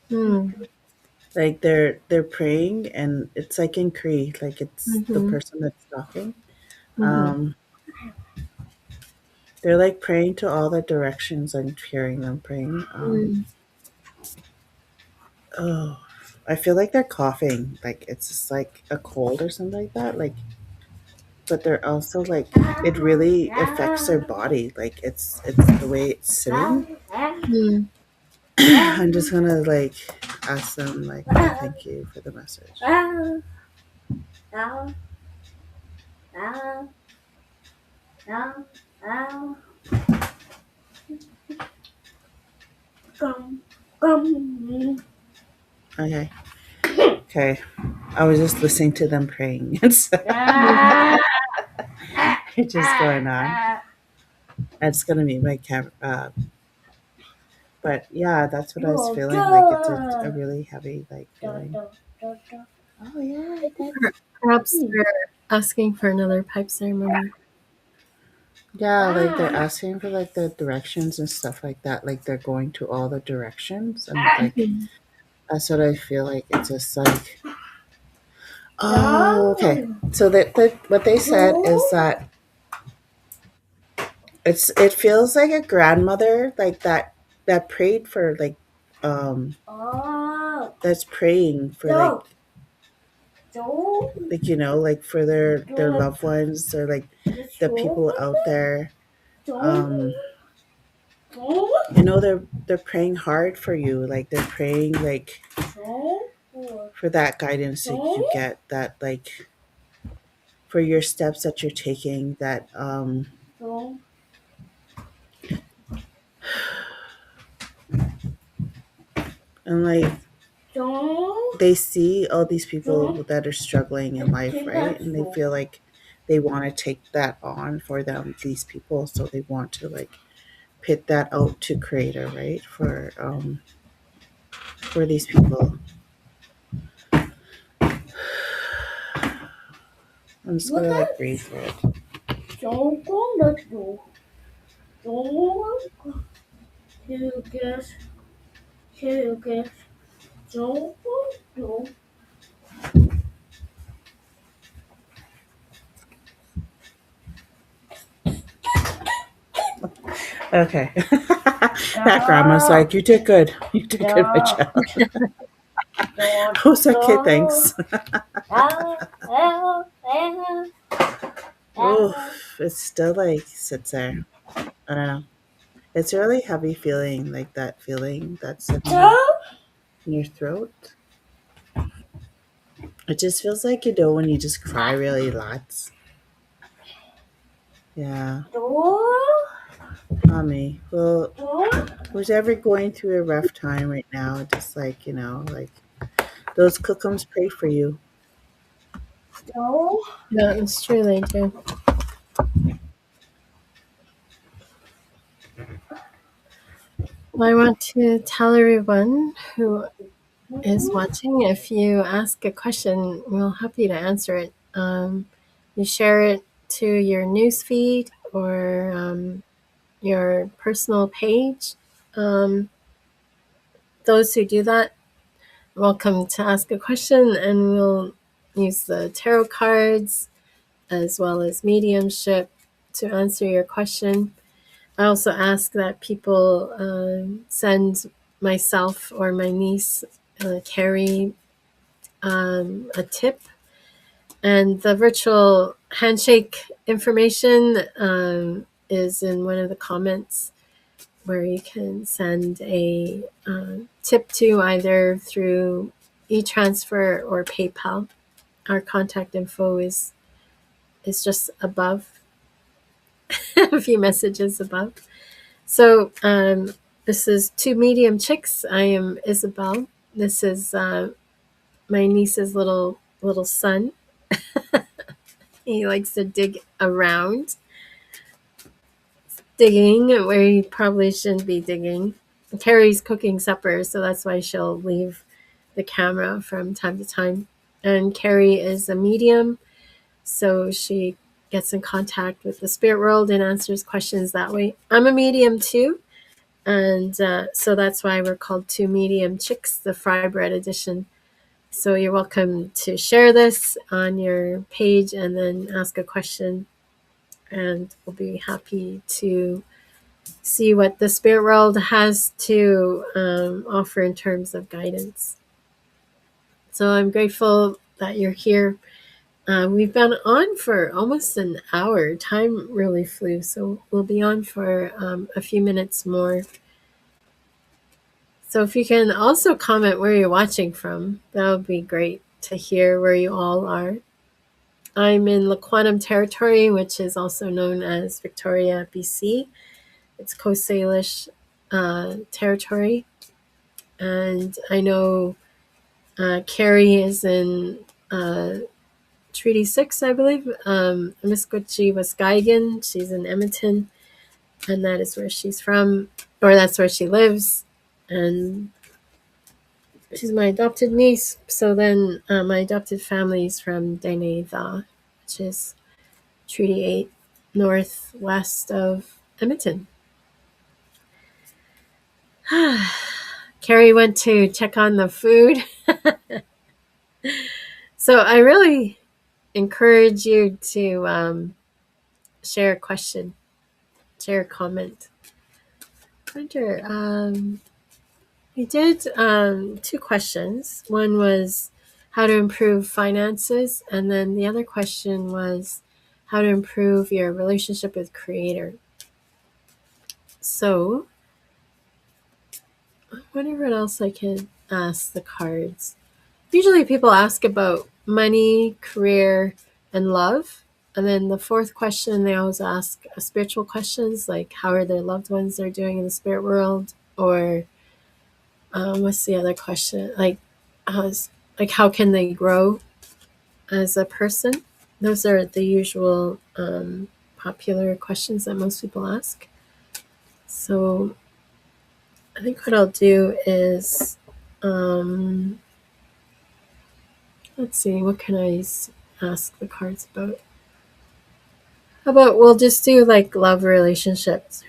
Hmm. like they're praying, and it's like in Cree, like it's the Mm-hmm. person that's talking. Mm-hmm. Um, they're like praying to all the directions. I'm hearing them praying. Mm. Oh, I feel like they're coughing, like it's just like a cold or something like that. Like, but they're also like it really affects their body. Like it's the way it's sitting. Mm. I'm just gonna like ask them like thank you for the message. Okay. Okay. I was just listening to them praying. It's Mm. just going on. It's gonna be my camera. But yeah, that's what I was feeling. Like it's a really heavy like feeling. Oh yeah, that's Perhaps they're asking for another pipe ceremony. yeah. Like they're asking for like the directions and stuff like that. Like they're going to all the directions, and like Mhm. that's what I feel like. It's just like oh okay. So that what they said is that it feels like a grandmother like that prayed for um that's praying for like like for their loved ones or like the people out there um they're praying hard for you, like they're praying like for that guidance that you get, that like for your steps that you're taking, that and like they see all these people that are struggling in life, right? And they feel like they want to take that on for them, these people, so they want to like pit that out to creator, right? For these people. I'm just gonna like breathe through it. Okay. That grandma's like, you did good. You did good, my child. I was like, okay, thanks. Oof, it still like sits there. I don't know. It's a really heavy feeling, like that feeling that's in your throat. It just feels like when you just cry really lots. Yeah, mommy. Well, who's ever going through a rough time right now, just like like those cookums pray for you. Yeah, it's true. They do. I want to tell everyone who is watching, if you ask a question, we'll happy to answer it. You share it to your newsfeed or your personal page. Those who do that, welcome to ask a question, and we'll use the tarot cards as well as mediumship to answer your question. I also ask that people send myself or my niece, Carrie, a tip. And the virtual handshake information is in one of the comments where you can send a tip to either through e-transfer or PayPal. Our contact info is just above, a few messages above. So this is Two Medium Chicks. I am Isabel. This is my niece's little son. He likes to dig around, digging where he probably shouldn't be digging. Carrie's cooking supper, so that's why she'll leave the camera from time to time. And Carrie is a medium, so she gets in contact with the spirit world and answers questions that way. I'm a medium too, and so that's why we're called Two Medium Chicks, the Fry Bread edition. So you're welcome to share this on your page and then ask a question, and we'll be happy to see what the spirit world has to offer in terms of guidance. So I'm grateful that you're here. We've been on for almost an hour. Time really flew, so we'll be on for a few minutes more. So if you can also comment where you're watching from, that would be great to hear where you all are. I'm in Lequantum territory, which is also known as Victoria, BC. It's Coast Salish territory. And I know Carrie is in Treaty 6, I believe. Miskochi Waskaigan, she's in Edmonton, and that is where she's from, or that's where she lives. And she's my adopted niece. So then my adopted family is from Dainetha, which is Treaty 8, northwest of Edmonton. Carrie went to check on the food. So I really encourage you to share a question, share a comment. We did 2 questions. One was how to improve finances, and then the other question was how to improve your relationship with Creator. So I wonder what else I can ask the cards. Usually people ask about money, career, and love. And then the 4th question, they always ask spiritual questions, like how are their loved ones they're doing in the spirit world, or what's the other question? Like how can they grow as a person? Those are the usual popular questions that most people ask. So I think what I'll do is, let's see, what can I ask the cards about? How about we'll just do like love relationships.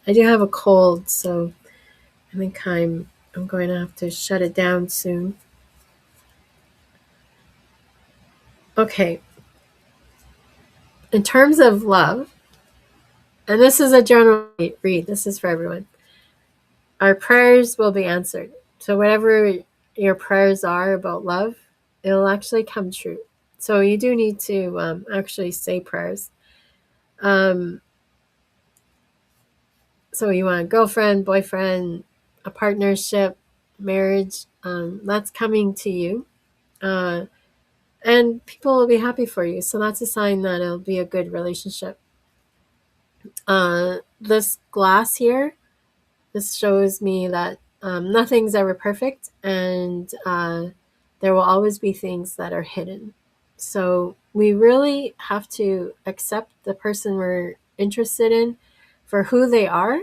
I do have a cold, so I think I'm going to have to shut it down soon. Okay. In terms of love, and this is a general read, this is for everyone. Our prayers will be answered. So whatever your prayers are about love, it'll actually come true. So you do need to actually say prayers. So you want a girlfriend, boyfriend, a partnership, marriage, that's coming to you. And people will be happy for you. So that's a sign that it'll be a good relationship. This glass here, this shows me that nothing's ever perfect, and there will always be things that are hidden. So we really have to accept the person we're interested in for who they are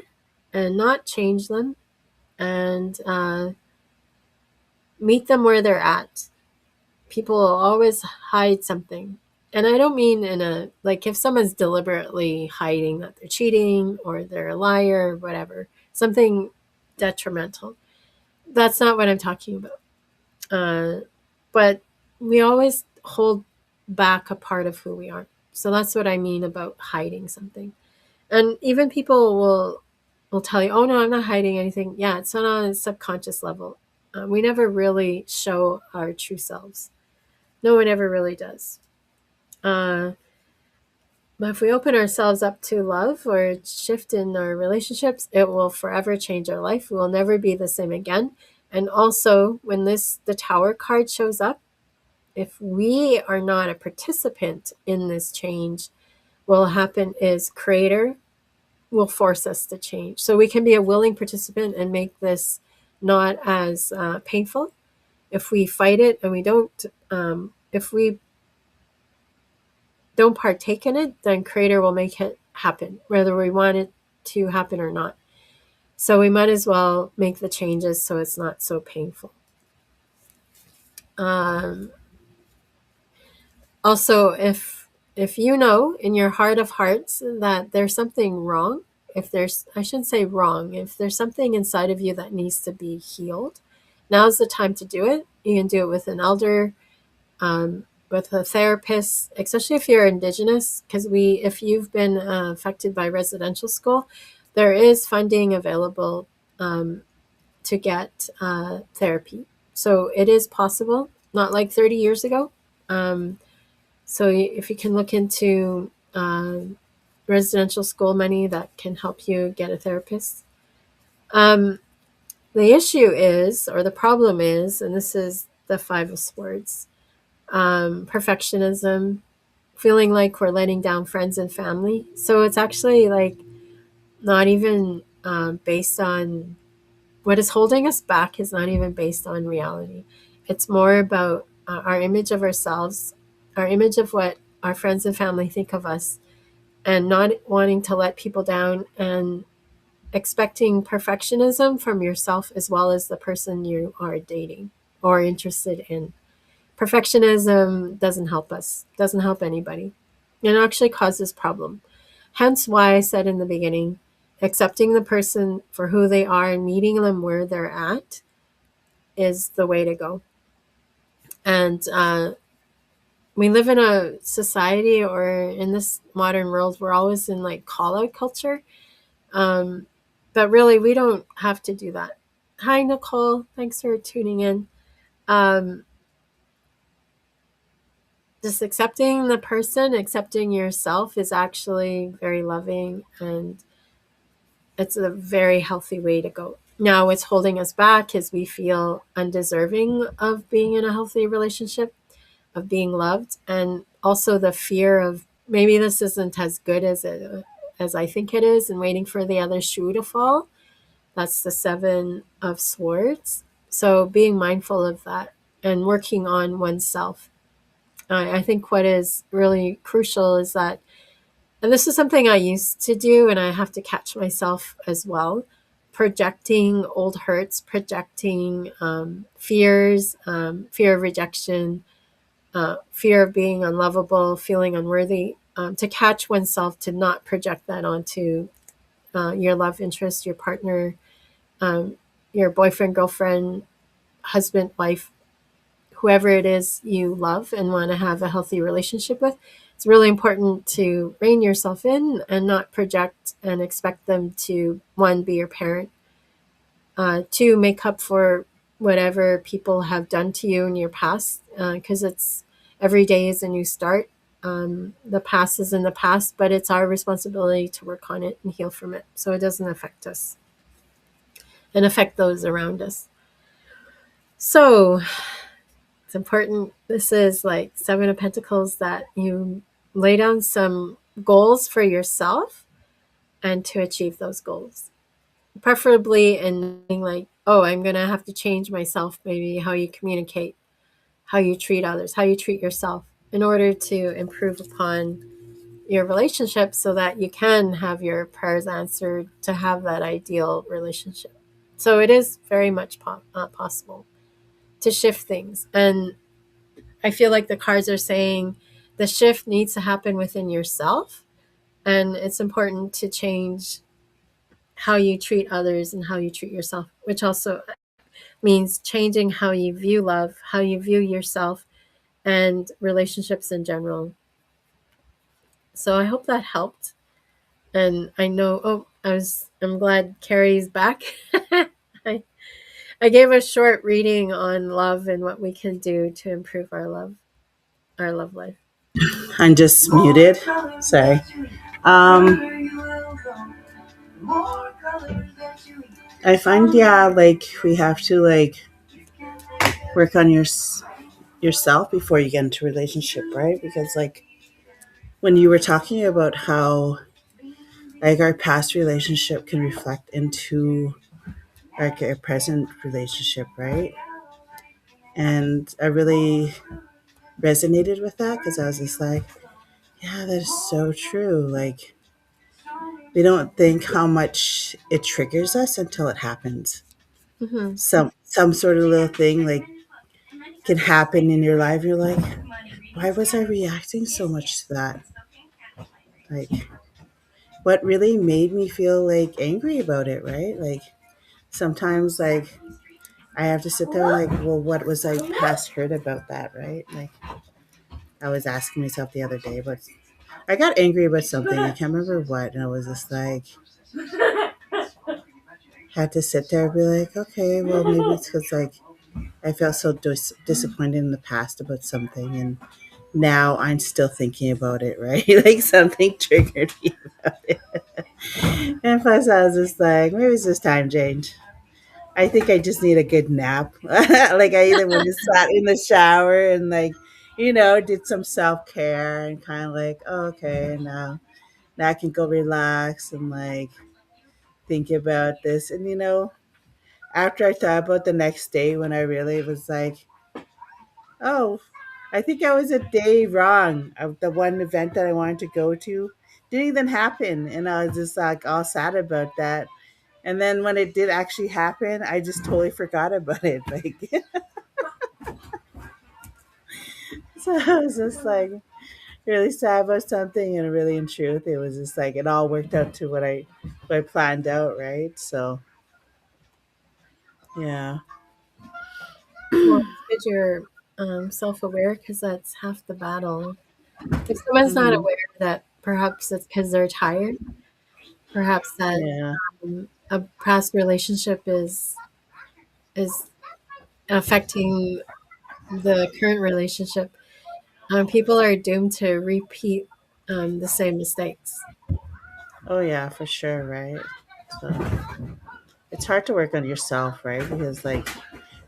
and not change them, and meet them where they're at. People will always hide something. And I don't mean in a, like, if someone's deliberately hiding that they're cheating or they're a liar or whatever, something detrimental. That's not what I'm talking about. But we always hold back a part of who we are. So that's what I mean about hiding something. And even people will tell you, "Oh no, I'm not hiding anything." Yeah, it's not on a subconscious level. We never really show our true selves. No one ever really does. Uh, but if we open ourselves up to love or shift in our relationships, it will forever change our life. We will never be the same again. And also, when the Tower card shows up, if we are not a participant in this change, what will happen is Creator will force us to change. So we can be a willing participant and make this not as painful. If we fight it and we don't, if we don't partake in it, then Creator will make it happen, whether we want it to happen or not. So we might as well make the changes so it's not so painful. Um, Also, if you know in your heart of hearts that there's something wrong, if there's, I shouldn't say wrong, if there's something inside of you that needs to be healed, now's the time to do it. You can do it with an elder, with a therapist, especially if you're Indigenous, because if you've been affected by residential school, there is funding available to get therapy. So it is possible, not like 30 years ago. So if you can look into residential school money, that can help you get a therapist. The issue is, or the problem is, and this is the Five of Swords, perfectionism, feeling like we're letting down friends and family. So it's actually like not even based on what is holding us back, is not even based on reality. It's more about our image of ourselves, our image of what our friends and family think of us, and not wanting to let people down, and expecting perfectionism from yourself as well as the person you are dating or interested in. Perfectionism doesn't help us, doesn't help anybody. It actually causes problem. Hence why I said in the beginning, accepting the person for who they are and meeting them where they're at is the way to go. And we live in a society, or in this modern world, we're always in like call out culture. But really, we don't have to do that. Hi, Nicole. Thanks for tuning in. Um, just accepting the person, accepting yourself is actually very loving, and it's a very healthy way to go. Now, what's holding us back is we feel undeserving of being in a healthy relationship, of being loved, and also the fear of maybe this isn't as good as I think it is, and waiting for the other shoe to fall. That's the Seven of Swords. So being mindful of that and working on oneself. I think what is really crucial is that, and this is something I used to do, and I have to catch myself as well, projecting old hurts, projecting fears, fear of rejection, fear of being unlovable, feeling unworthy, to catch oneself to not project that onto your love interest, your partner, your boyfriend, girlfriend, husband, wife, whoever it is you love and want to have a healthy relationship with. It's really important to rein yourself in and not project and expect them to, one, be your parent, two, make up for whatever people have done to you in your past, because it's every day is a new start. The past is in the past, but it's our responsibility to work on it and heal from it so it doesn't affect us and affect those around us. So it's important. This is like Seven of Pentacles, that you lay down some goals for yourself and to achieve those goals. Preferably in like, oh, I'm going to have to change myself, maybe how you communicate, how you treat others, how you treat yourself in order to improve upon your relationship so that you can have your prayers answered to have that ideal relationship. So it is very much possible to shift things. And I feel like the cards are saying the shift needs to happen within yourself. And it's important to change how you treat others and how you treat yourself, which also means changing how you view love, how you view yourself, and relationships in general. So I hope that helped. And I know, I'm glad Carrie's back. I, I gave a short reading on love and what we can do to improve our love life. I'm just muted. Sorry. Um, I find, yeah, like we have to like work on yourself before you get into a relationship, right? Because like when you were talking about how like our past relationship can reflect into like a present relationship, right? And I really resonated with that because I was just like, yeah, that is so true. Like we don't think how much it triggers us until it happens. Mm-hmm. Some sort of little thing like can happen in your life. You're like, why was I reacting so much to that? Like, what really made me feel like angry about it, right? Like, sometimes, like, I have to sit there like, well, what was I past hurt about that, right? Like, I was asking myself the other day, but I got angry about something. I can't remember what. And I was just like, had to sit there and be like, okay, well, maybe it's because, like, I felt so disappointed in the past about something. And now I'm still thinking about it, right? Like something triggered me about it. And plus, I was just like, maybe it's just time change. I think I just need a good nap. Like I either went and sat in the shower and like, did some self care and kind of like, oh, okay, now I can go relax and like think about this. And after I thought about the next day when I really was like, oh, I think I was a day wrong. Of the one event that I wanted to go to didn't even happen, and I was just like all sad about that. And then when it did actually happen, I just totally forgot about it. Like, so I was just like really sad about something, and really, in truth, it was just like it all worked out to what I planned out, right? So yeah. Well, it's good you're self aware because that's half the battle. If someone's not Hmm. aware that perhaps it's because they're tired, perhaps that Yeah. a past relationship is affecting the current relationship, people are doomed to repeat the same mistakes. Oh yeah, for sure, right? So it's hard to work on yourself, right? Because like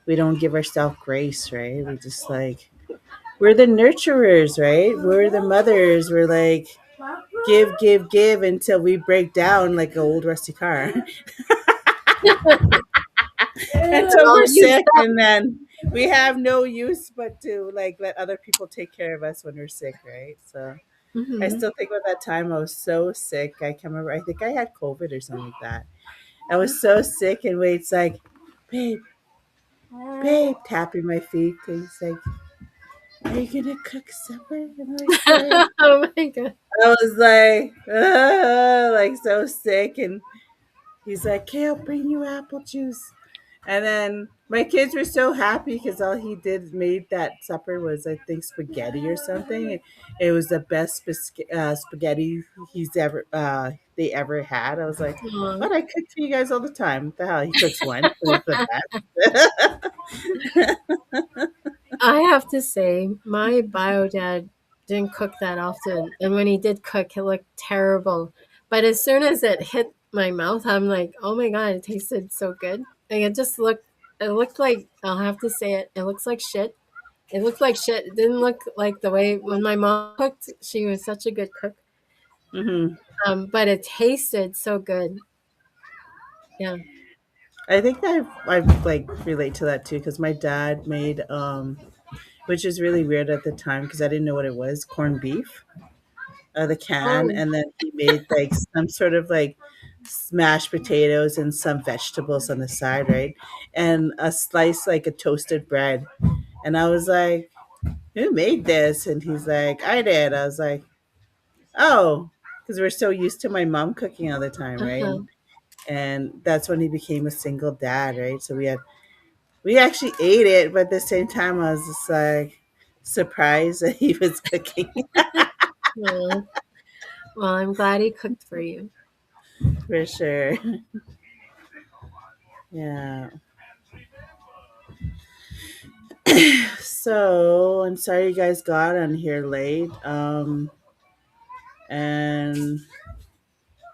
we don't give ourselves grace, right? We just like we're the nurturers, right? We're the mothers. We're like give, give, give until we break down like an old rusty car. Until Well, we're you sick and then we have no use but to like let other people take care of us when we're sick, right? So I hmm still think about that time I was so sick. I can't remember. I think I had COVID or something like that. I was so sick and Wade's like, babe, babe, tapping my feet. He's like, are you gonna cook supper? I'm like, yeah. Oh my god. I was like, like so sick, and he's like, "Okay, I'll bring you apple juice." And then my kids were so happy because all he did made that supper was I think spaghetti or something. It was the best spaghetti he's ever they ever had. I was like, Aw. "What? I cook for you guys all the time." What the hell? He cooks once, and it's the best. I have to say, my bio dad didn't cook that often, and when he did cook, it looked terrible. But as soon as it hit my mouth, I'm like, "Oh my god, it tasted so good!" Like it looked like I'll have to say it. It looks like shit. It looked like shit. It didn't look like the way when my mom cooked. She was such a good cook, Hmm. but it tasted so good. Yeah. I think I like relate to that too because my dad made which is really weird at the time because I didn't know what it was, corned beef. the can, Oh, and then he made like some sort of like mashed potatoes and some vegetables on the side, right? And a slice like a toasted bread. And I was like, "Who made this?" And he's like, "I did." I was like, "Oh," because we're so used to my mom cooking all the time, right? uh-huh. And that's when he became a single dad, right? So we actually ate it, but at the same time, I was just like surprised that he was cooking Well, well, I'm glad he cooked for you. for sure. Yeah. So I'm sorry you guys got on here late. And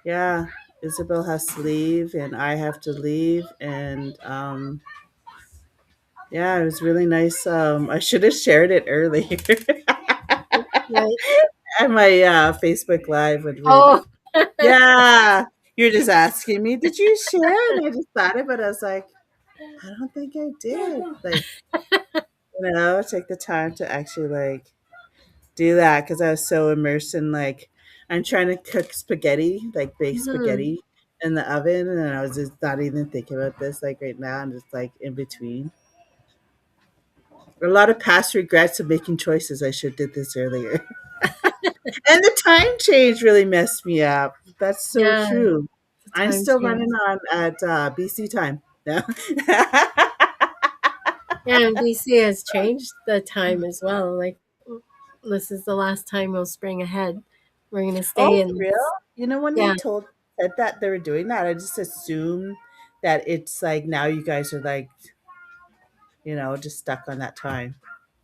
yeah, Isabel has to leave, and I have to leave, and yeah, it was really nice. I should have shared it earlier Right. at my Facebook Live when we're. Oh, Yeah, you're just asking me, did you share? And I just thought of it. I was like, I don't think I did. Like, take the time to actually like do that because I was so immersed in like I'm trying to cook spaghetti, like bake mhm. spaghetti in the oven, and I was just not even thinking about this like right now. I'm just like in between. A lot of past regrets of making choices. I should did this earlier, and the time change really messed me up. That's so Yeah, true. the I'm time still running change. on at BC time. No. Yeah, and BC has changed the time as well. Like, this is the last time we'll spring ahead. We're gonna stay Oh, for in. real? You know, when they Yeah, said that they were doing that, I just assumed that it's like now you guys are like, just stuck on that time.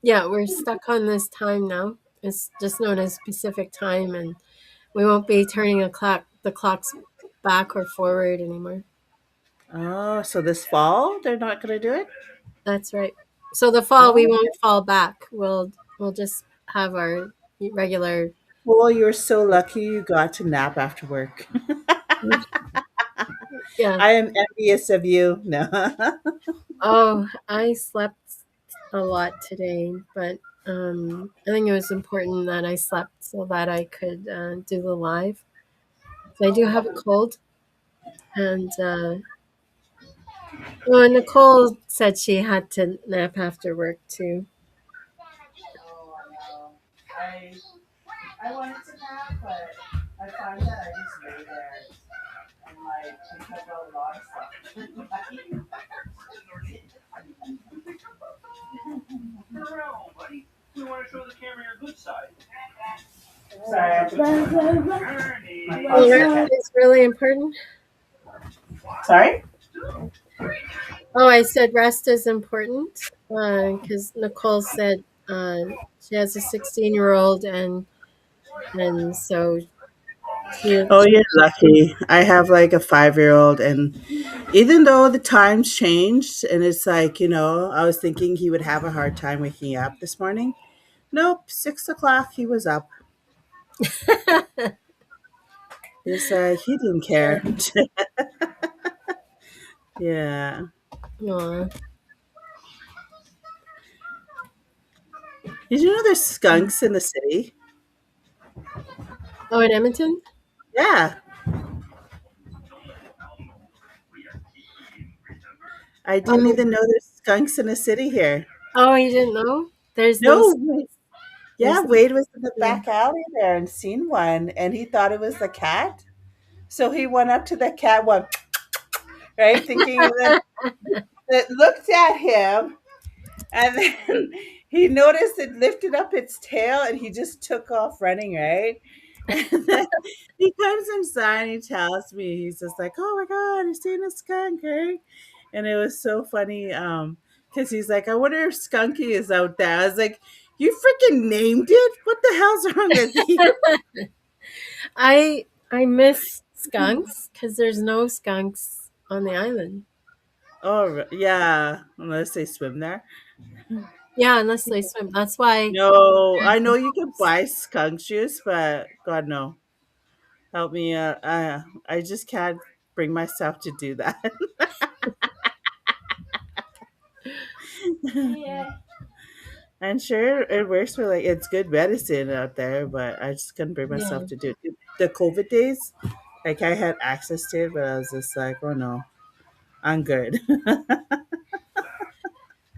yeah, we're stuck on this time now. It's just known as Pacific time, and we won't be turning the clocks back or forward anymore. Oh, so this fall they're not going to do it? That's right. So the fall we Oh, won't fall back. We'll just have our regular. well, you're so lucky you got to nap after work. Yeah. I am envious of you. No. Oh, I slept a lot today, but I think it was important that I slept so that I could do the live. So I do have a cold, and well, Nicole said she had to nap after work too. Oh, I know. I I wanted to nap, but I find that I just lay there and like think about a lot of stuff. Sorry, I'm my Well, foster rest cat. is really important. Sorry? Oh, I said rest is important because Nicole said she has a 16-year-old, and so Oh, she you're lucky. I have like a 5-year old, and even though the times changed, and it's like, I was thinking he would have a hard time waking up this morning. Nope, 6 o'clock, he was up. It's like he didn't care. Yeah. Aw. Did you know there's skunks in the city? Oh, in Edmonton? Yeah. I didn't Oh, even know there's skunks in the city here. oh, you didn't know? There's no, No. Yeah, there's no, Wade was in the yeah. back alley there and seen one, and he thought it was the cat. So he went up to the cat, went, right, thinking, and then it looked at him, and then he noticed it lifted up its tail, and he just took off running, right? And then he comes inside and he tells me, he's just like, "Oh my god, I've seen a skunk," right? And it was so funny, because he's like, "I wonder if Skunky is out there." I was like, "You freaking named it? What the hell's wrong with you?" I miss skunks because there's no skunks on the island. Oh yeah, unless they swim there. Yeah, unless they swim. That's why No, I there's know you can moose. buy skunk juice, but God no, help me. I just can't bring myself to do that. I'm sure it works for like it's good medicine out there, but I just couldn't bring myself Yeah. to do it. The COVID days, like I had access to it, but I was just like, oh no, I'm good.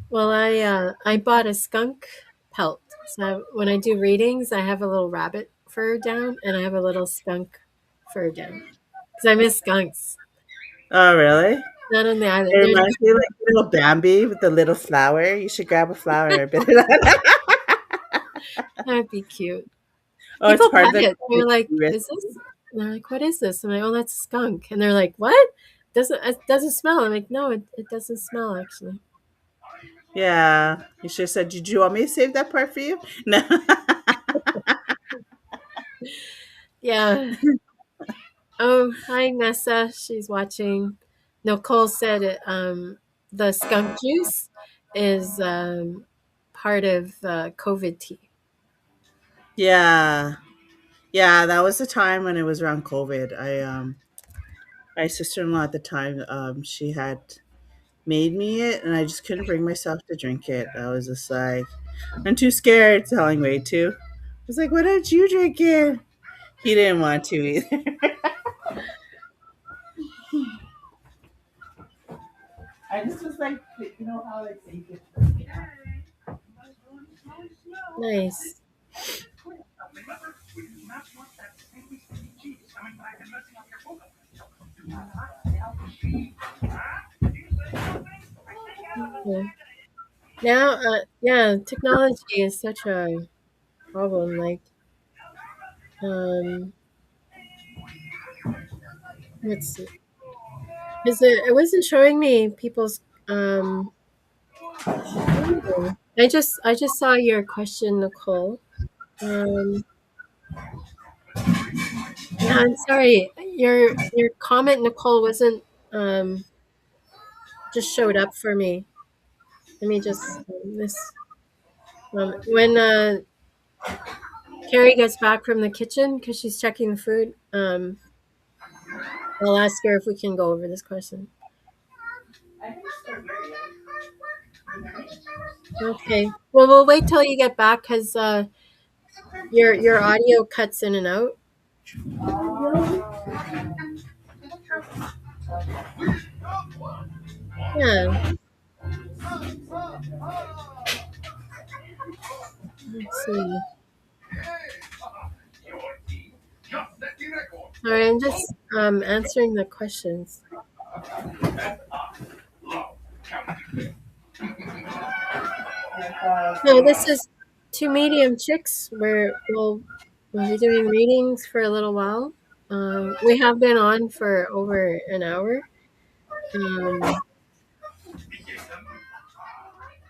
Well, I bought a skunk pelt. So when I do readings, I have a little rabbit fur down and I have a little skunk fur down because I miss skunks. Oh really? Not on the It island. They're reminds me of not, like little Bambi with the little flower. You should grab a flower and bit it out. that'd be cute. Oh, it's People part of pet the it. They're like, risk. "Is this?" And they're like, "What is this?" I'm like, "Oh, that's a skunk." And they're like, "What? It doesn't smell." I'm like, "No, it doesn't smell actually." Yeah, you should have said, "Did you want me to save that part for you?" No. Yeah. Oh, hi Nessa. She's watching. Nicole said the skunk juice is part of COVID tea. Yeah, yeah, that was the time when it was around COVID. My sister in law at the time, she had made me it, and I just couldn't bring myself to drink it. I was just like, I'm too scared. Telling Wade too. I was like, why don't you drink it? He didn't want to either. I just was like, you know how like they get. Nice. Yeah. Now, yeah, technology is such a problem. Like, um, let's see. Is it wasn't showing me people's I don't know. I just saw your question, Nicole. Um yeah, I'm sorry. Your comment, Nicole, wasn't just showed up for me. Let me just this when Carrie gets back from the kitchen because she's checking the food, I'll ask her if we can go over this question. Okay. Well, we'll wait till you get back because your audio cuts in and out. Yeah. Let's see. All right, I'm just answering the questions. No, this is Two Medium Chicks where we'll be doing readings for a little while. We have been on for over an hour, um,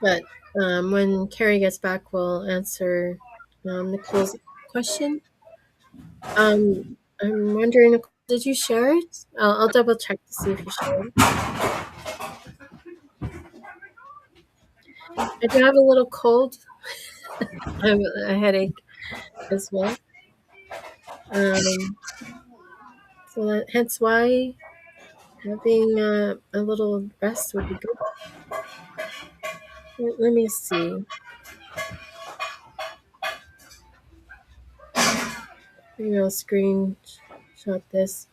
but when Carrie gets back, we'll answer Nicole's question. I'm wondering, Nicole, did you share it? I'll double check to see if you shared it. I do have a little cold. I have a headache as well. Um, so hence why having a little rest would be good. Let me see. Maybe I'll screenshot this.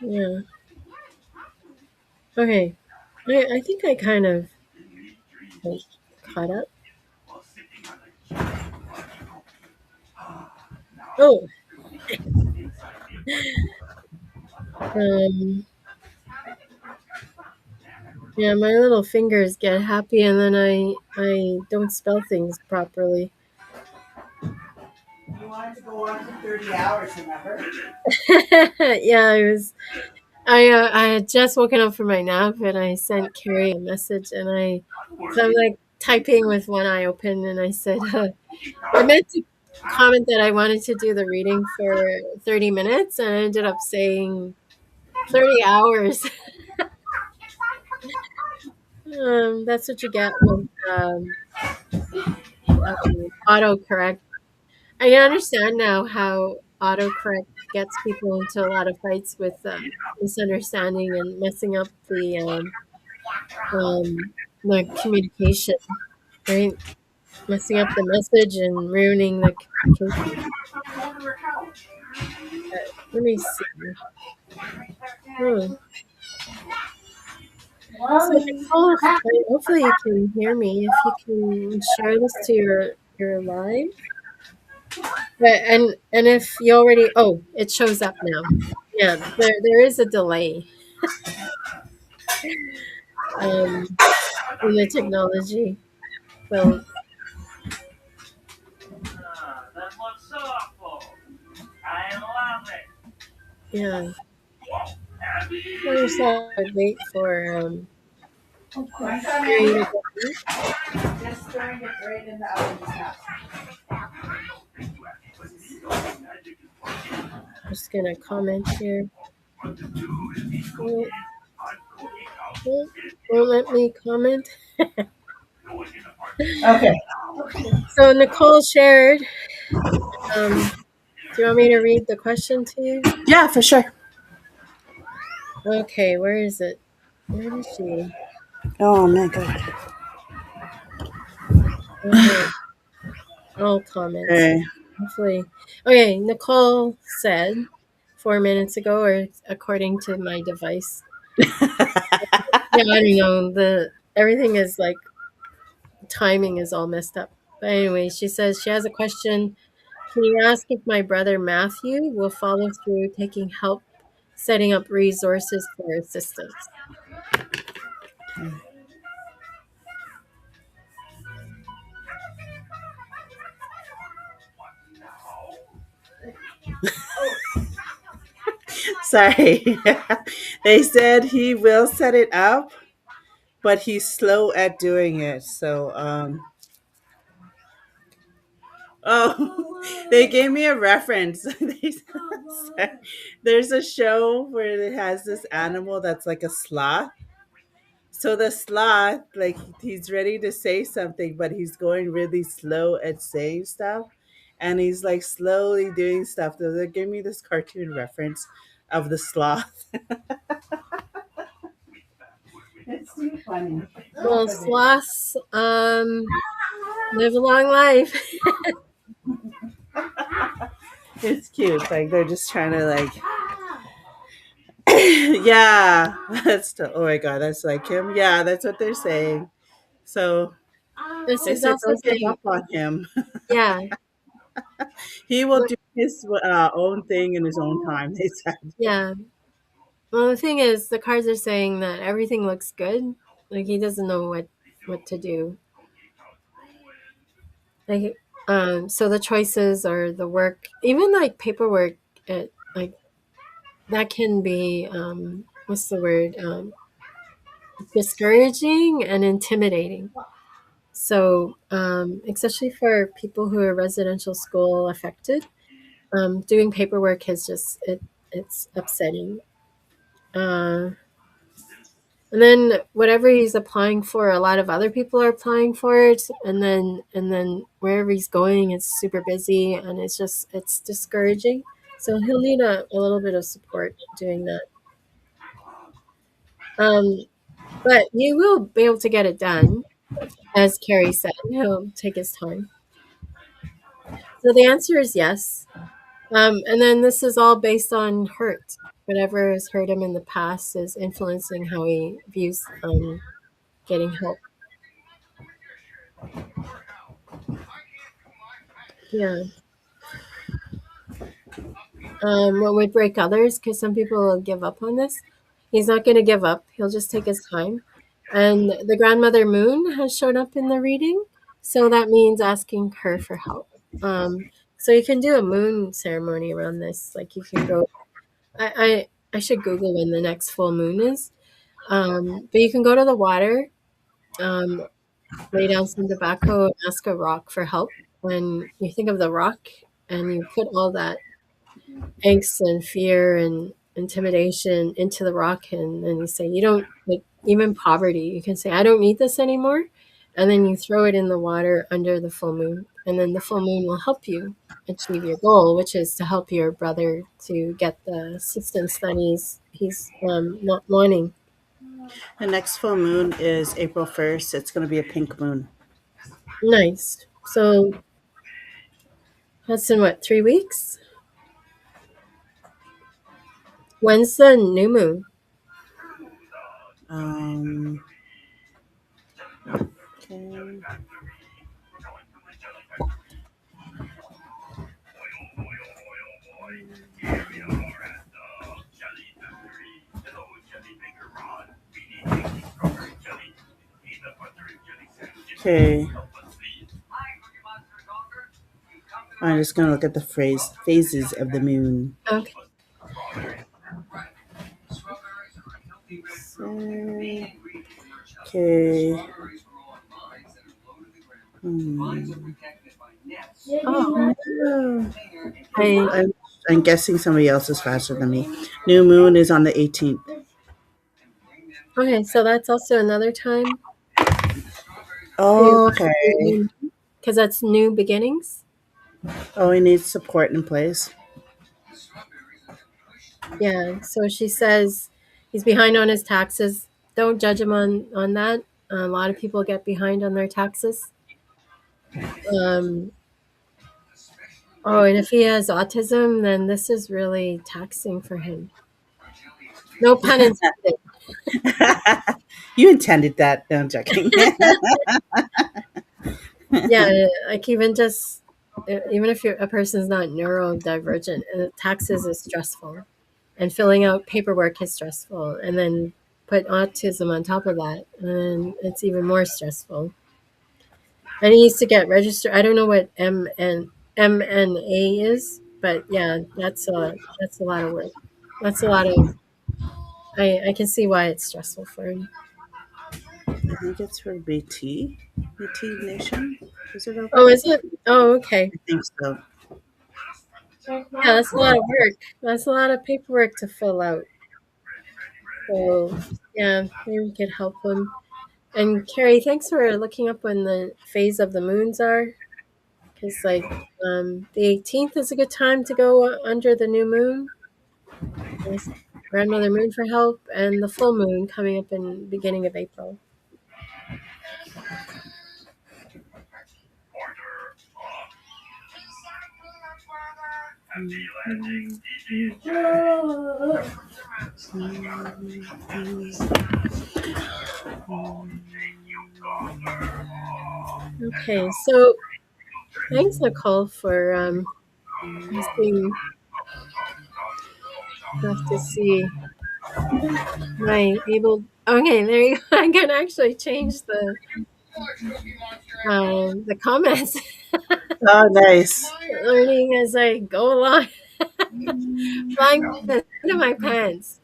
Yeah. Okay. I think I kind of like, caught up. Oh, um, yeah, my little fingers get happy and then I don't spell things properly. You wanted to go on for 30 hours, remember? Yeah, I had just woken up from my nap and I sent Carrie a message and so I'm like typing with one eye open and I said I meant to comment that I wanted to do the reading for 30 minutes and I ended up saying 30 hours. That's what you get with autocorrect. I understand now how autocorrect gets people into a lot of fights with misunderstanding and messing up the the communication, right? Messing up the message and ruining the communication. Let me see. Hmm. So Nicole, hopefully you can hear me. If you can share this to your live, but and if you already, oh, it shows up now. Yeah, there is a delay um, in the technology. So That looks awful. I love it. yeah, I just thought I'd wait for Mary to get in. Just throwing it right in the oven now. I'm just gonna comment here. Well, well, won't let me comment. Okay. So Nicole shared. Do you want me to read the question to you? Yeah, for sure. Okay, where is it? Where is she? Oh my god. Okay, all comments. Okay. Hopefully. Okay, Nicole said 4 minutes ago, or according to my device. Yeah, I don't know. The everything is like timing is all messed up. But anyway, she says she has a question. Can you ask if my brother Matthew will follow through taking help setting up resources for assistance? Sorry. They said he will set it up, but he's slow at doing it. So, oh, they gave me a reference. Said, there's a show where it has this animal that's like a sloth. So the sloth, like he's ready to say something, but he's going really slow at saying stuff, and he's like slowly doing stuff. So they gave me this cartoon reference of the sloth. It's too funny. Well, sloths live a long life. It's cute. Like they're just trying to like, yeah. Oh my god, that's like him. Yeah, that's what they're saying. So This they is said, also don't give saying, up on him. yeah, He will but do his own thing in his own time. They said. yeah. Well, the thing is, the cards are saying that everything looks good. Like he doesn't know what to do. Like, so the choices or the work, even like paperwork, it like that can be what's the word? Discouraging and intimidating. So, especially for people who are residential school affected, doing paperwork is just it's upsetting. Uh, and then whatever he's applying for, a lot of other people are applying for it, and then wherever he's going, it's super busy, and it's discouraging. So he'll need a little bit of support doing that. Um, but you will be able to get it done, as Carrie said. He'll take his time. So the answer is yes. And then this is all based on hurt. Whatever has hurt him in the past is influencing how he views getting help. Yeah. What would break others? Because some people will give up on this. He's not going to give up. He'll just take his time. And the grandmother moon has shown up in the reading. So that means asking her for help. So you can do a moon ceremony around this. Like you can go, I should Google when the next full moon is. But you can go to the water, um, lay down some tobacco, and ask a rock for help. When you think of the rock and you put all that angst and fear and intimidation into the rock, and then you say, you don't, like, even poverty, you can say, I don't need this anymore. And then you throw it in the water under the full moon. And then the full moon will help you achieve your goal, which is to help your brother to get the assistance that he's not wanting. The next full moon is April 1st. It's going to be a pink moon. Nice. So that's in what, 3 weeks? When's the new moon? Um, okay. Okay. I'm just going to look at the phases of the moon. Okay. Okay. Hmm. Oh, No. I I'm guessing somebody else is faster than me. New moon is on the 18th. okay. So that's also another time Okay. because that's new beginnings. Oh, he needs support in place. Yeah. So she says he's behind on his taxes. Don't judge him on that. A lot of people get behind on their taxes. Um, oh, and if he has autism, then this is really taxing for him. No pun intended. You intended that. No, I'm joking. Yeah, like even if a person's not neurodivergent, taxes is stressful, and filling out paperwork is stressful, and then put autism on top of that, and it's even more stressful. And he needs to get registered. I don't know what MNA is, but yeah, that's a lot of work. That's a lot of. I can see why it's stressful for him. I think it's for BT Nation. Is it okay? Oh, is it? Oh, okay. I think so. Yeah, that's a lot of work. That's a lot of paperwork to fill out. So yeah, maybe we could help him. And Carrie, thanks for looking up when the phase of the moons are. Because the 18th is a good time to go under the new moon. Ask grandmother moon for help, and the full moon coming up in beginning of April. Okay, so thanks Nicole for asking us to see my able. Okay, there you go. I can actually change the comments. Oh, nice. Learning as I go along. Flying by the seat of my pants.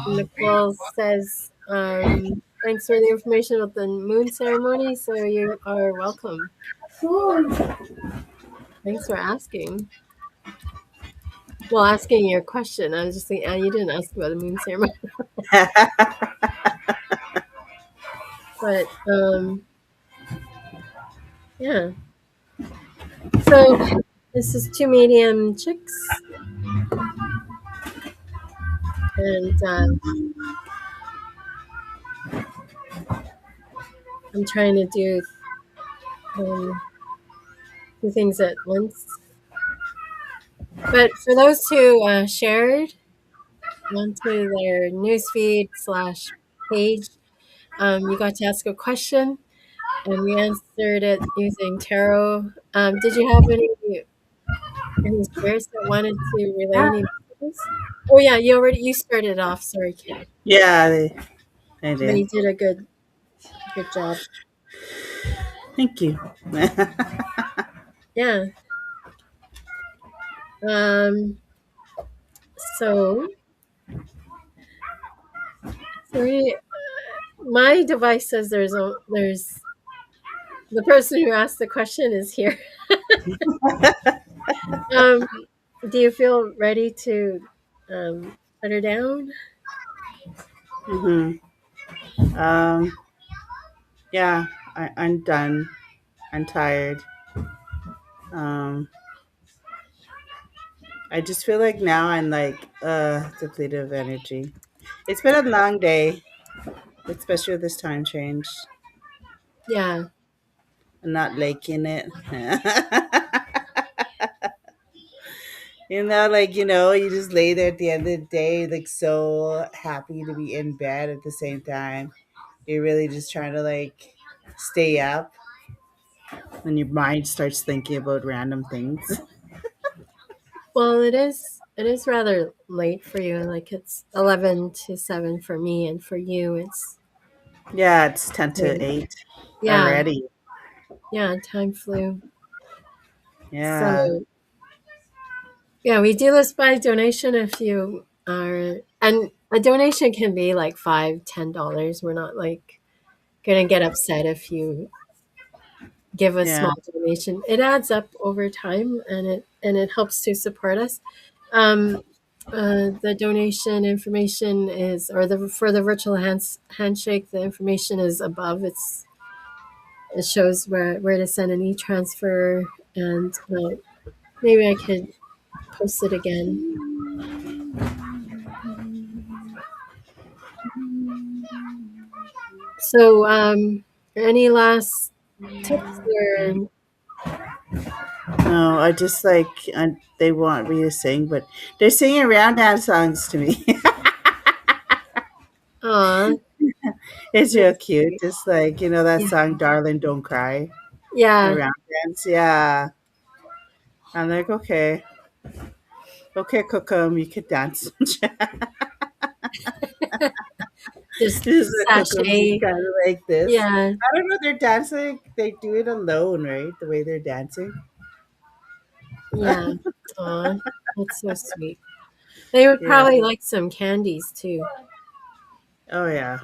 Nicole says, thanks for the information about the moon ceremony. So you are welcome. Thanks for asking. Well, asking your question. I was just thinking, you didn't ask about the moon ceremony. But yeah. So this is Two Medium Chicks. And I'm trying to do two things at once. But for those who shared onto their newsfeed / page, you got to ask a question, and we answered it using tarot. Did you have any spirits that wanted to relay any messages? Oh yeah, you started off. Sorry, Carrie, Yeah, they but you did. did a good job. Thank you. Yeah. Um. So my device says there's the person who asked the question is here. Um, do you feel ready to put her down? hmm yeah, I'm done. I'm tired. Um, I just feel like now I'm like depleted of energy. It's been a long day, especially with this time change. Yeah. I'm not liking it. You just lay there at the end of the day, like so happy to be in bed at the same time. You're really just trying to like stay up, and your mind starts thinking about random things. Well, it is rather late for you. Like it's 11 to 7 for me, and for you it's Yeah, it's 10 to late. 8 Yeah. already. Yeah, time flew. Yeah. So, yeah, we do this by donation if you are, and a donation can be like $5, $10. We're not like gonna get upset if you give a Yeah. small donation. It adds up over time, and it helps to support us. Um, the donation information is, or the for the virtual handshake, the information is above. It shows where to send an e-transfer, and maybe I could post it again. So, any last tips or? No, I just like they want me to sing, but they're singing round dance songs to me. Aw, It's real that's cute. sweet. Just like that Yeah, song, "Darling, Don't Cry," and yeah. round dance. Yeah, I'm like, okay, okay, Cookum, you could dance. Just This is a Cookum, just sashay. kind of like this. Yeah, I don't know. They're dancing. They do it alone, right? The way they're dancing. yeah. Aw, that's so sweet. They would Yeah. probably like some candies too. Oh yeah.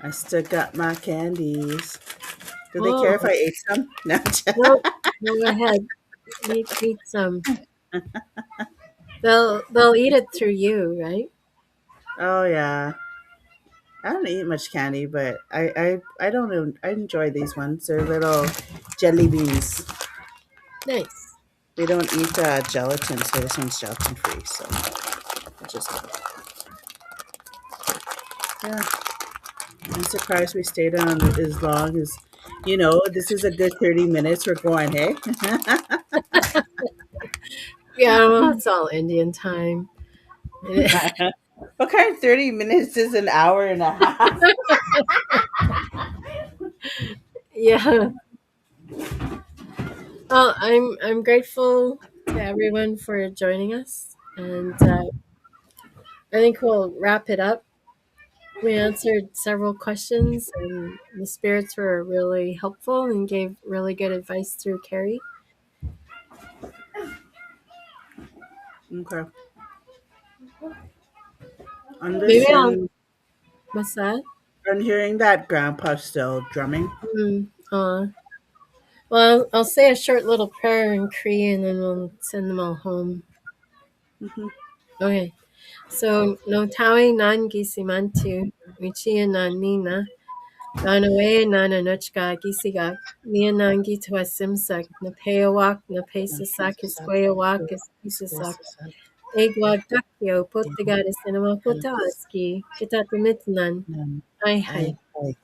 I still got my candies. Do they care if I Oh, ate some? No. no, go ahead. Eat some. They'll eat it through you, right? Oh yeah. I don't eat much candy, but I don't even, I enjoy these ones. They're little jelly beans. Nice. We don't eat gelatin, so this one's gelatin free. So I just yeah. I'm surprised we stayed on as long as this is a good 30 minutes we're going, hey? Yeah, well, it's all Indian time. What kind of 30 minutes is an hour and a half? Yeah. Well, I'm grateful to everyone for joining us, and I think we'll wrap it up. We answered several questions, and the spirits were really helpful and gave really good advice through Carrie. Okay. I'm Maybe I'll. listening. What's that? I'm hearing that grandpa still drumming. Well, I'll say a short little prayer in Cree, and then we'll send them all home. Hmm. Okay. So no tawi nan gisimantu, Michia nan nina, Nanawe Nananochka Gisiga, Nianangi to a Simsak, Napewak, Napesasak, Isquayawak, Ispisasak, Egwag Dakyo, Potigaris, and Amakotaski, Kitatamitnan, Hi hi. I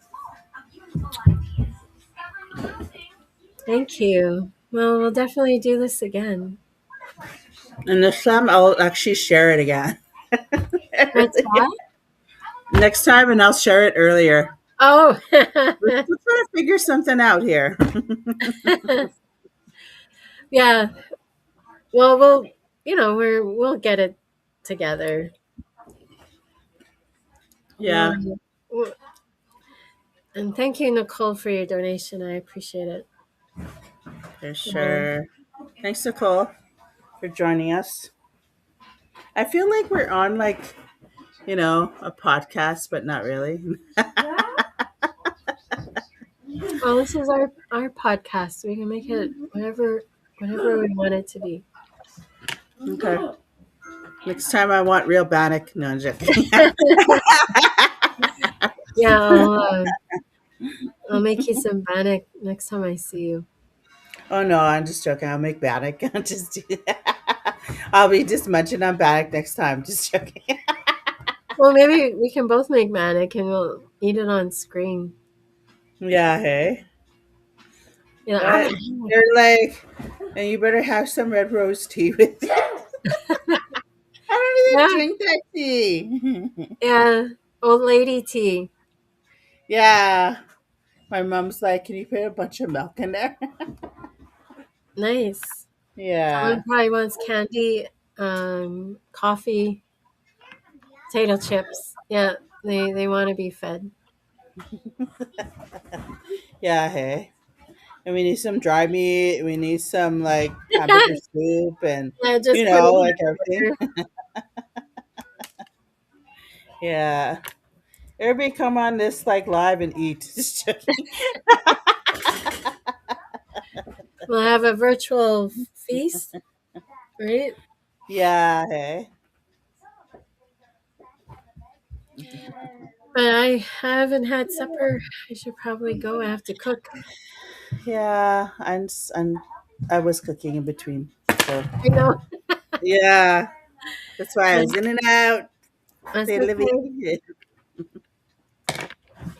Thank you. Well, we'll definitely do this again. And next time I'll actually share it again. What's that? Next time, and I'll share it earlier. Oh, We're trying to figure something out here. yeah. Well, we'll get it together. Yeah, Well, and thank you, Nicole, for your donation. I appreciate it. for Um, sure. Thanks, Nicole, for joining us. I feel like we're on a podcast, but not really. well, this is our podcast. We can make it whatever we want it to be. Okay. Next time I want real Bannock. No, I'm joking. Yeah, I'll make you some bannock next time I see you. Oh no, I'm just joking. I'll make Bannock. I'll just do that. I'll be just munching on Bannock next time. Just joking. Well, maybe we can both make manic and we'll eat it on screen. Yeah, hey. Yeah, But they're like, and you better have some red rose tea with you. I don't yeah, even drink that tea. yeah. Old lady tea. Yeah. My mom's like, can you put a bunch of milk in there? Nice. Yeah. Someone probably wants candy, coffee, potato chips. Yeah, they want to be fed. Yeah, hey. And we need some dry meat. We need some like hamburger soup and Yeah, just put like it everything. in Yeah. Everybody come on this like live and eat. Just joking. We'll have a virtual feast, right? Yeah, hey. But I haven't had supper. I should probably go. I have to cook. Yeah, I was cooking in between. So I know. yeah, that's why I That's was in and out. that's Say Livy. okay.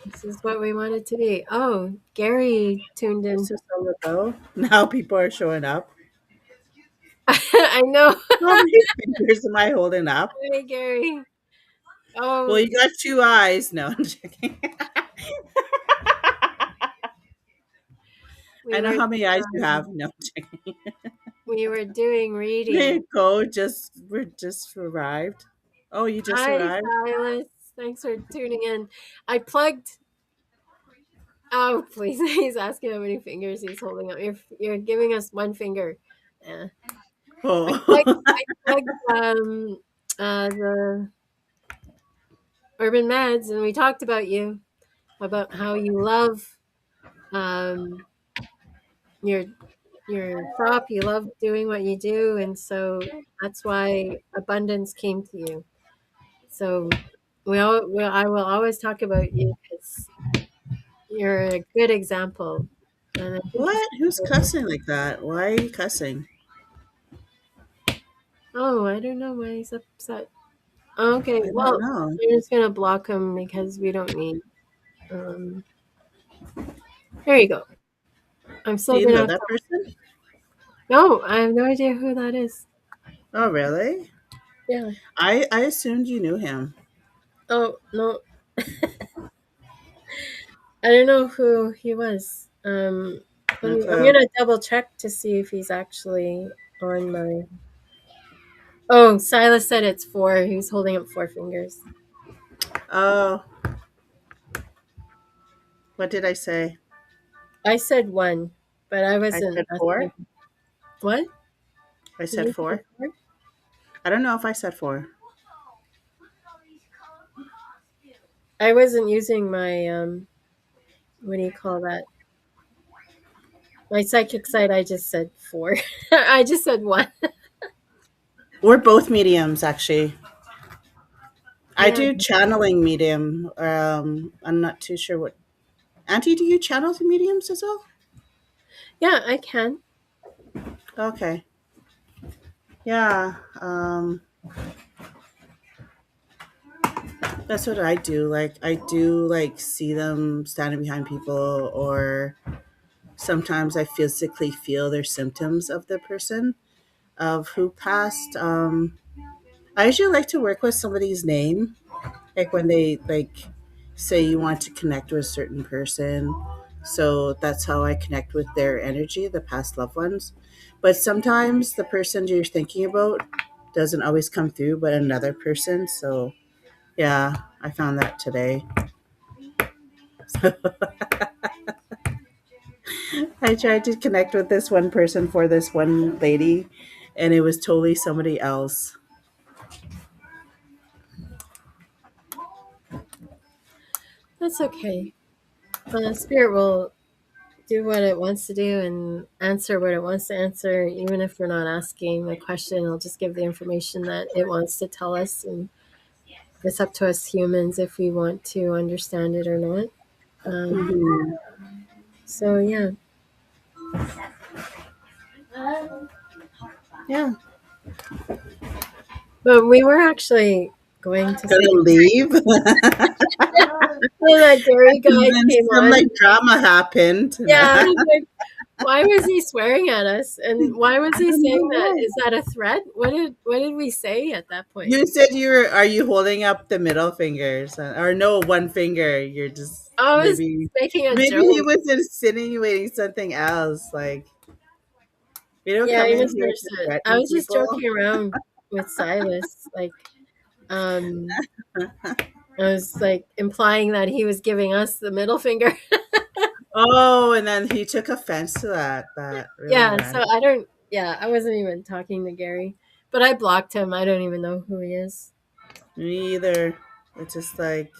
This is what we want it to be. Oh, Gary tuned It's in. just all ago. Now people are showing up. I know. How many fingers am I holding up? Hey, Gary. Well, Oh, you got two eyes. No, I'm joking. we I know were how many eyes you have. No, I'm joking. we were doing There reading. you go. We're just arrived. Oh, you just Hi, arrived. Silas. Thanks for tuning in. I plugged. Oh, please. He's asking how many fingers he's holding up. You're giving us one finger. Yeah. I plugged. Oh, I plugged the Urban Meds, and we talked about you, about how you love um your your crop. You love doing what you do, and so that's why abundance came to you. So I will always talk about you because you're a good example, and I think he's. what? Who's cussing like that? Why are you cussing? Oh, I don't know why he's upset. Okay, I don't well, know. I'm just gonna block him because we don't need. Um, here you go. I'm Do still you gonna know have that to. person? No, I have no idea who that is. Oh, really? Yeah. I assumed you knew him. Oh no, I don't know who he was. No I'm clue. gonna double check to see if he's actually on my. Oh, Silas said it's four. He's holding up four fingers. Oh, what did I say? I said one, but I I wasn't said asking. four. What I did said you say? four. Four? I don't know if I said four. I wasn't using my What do you call that? My psychic side. I just said four. I just said one. We're both mediums, actually. I Yeah, do channeling medium. I'm not too sure what. Auntie, do you channel the mediums as well? yeah, I can. Okay. Yeah. That's what I do. Like I do like see them standing behind people, or sometimes I physically feel their symptoms of the person of who passed. I usually like to work with somebody's name, like when they like say you want to connect with a certain person. So that's how I connect with their energy, the past loved ones. But sometimes the person you're thinking about doesn't always come through, but another person. So yeah, I found that today. I tried to connect with this one person for this one lady, and it was totally somebody else. That's okay. Spirit will do what it wants to do and answer what it wants to answer, even if we're not asking a question. It'll just give the information that it wants to tell us, and it's up to us humans if we want to understand it or not. Um, Hmm. so yeah, Yeah. But we were actually going to Gonna see leave. when that Gary And guy then came some on. like drama happened. Yeah, I was like, why was he swearing at us? And why was I he don't know saying that? why. Is that a threat? What did we say at that point? You said you were. Are you holding up the middle fingers, or no, one finger? You're just I was maybe. making a Maybe he joke. was insinuating something else. Like we don't Yeah, come you in here to misunderstood. I threaten was just people. joking around with Silas. Um, I was like implying that he was giving us the middle finger. Oh, and then he took offense to that. That really Yeah, so random. I don't. Yeah, I wasn't even talking to Gary, but I blocked him. I don't even know who he is. Me either. It's just like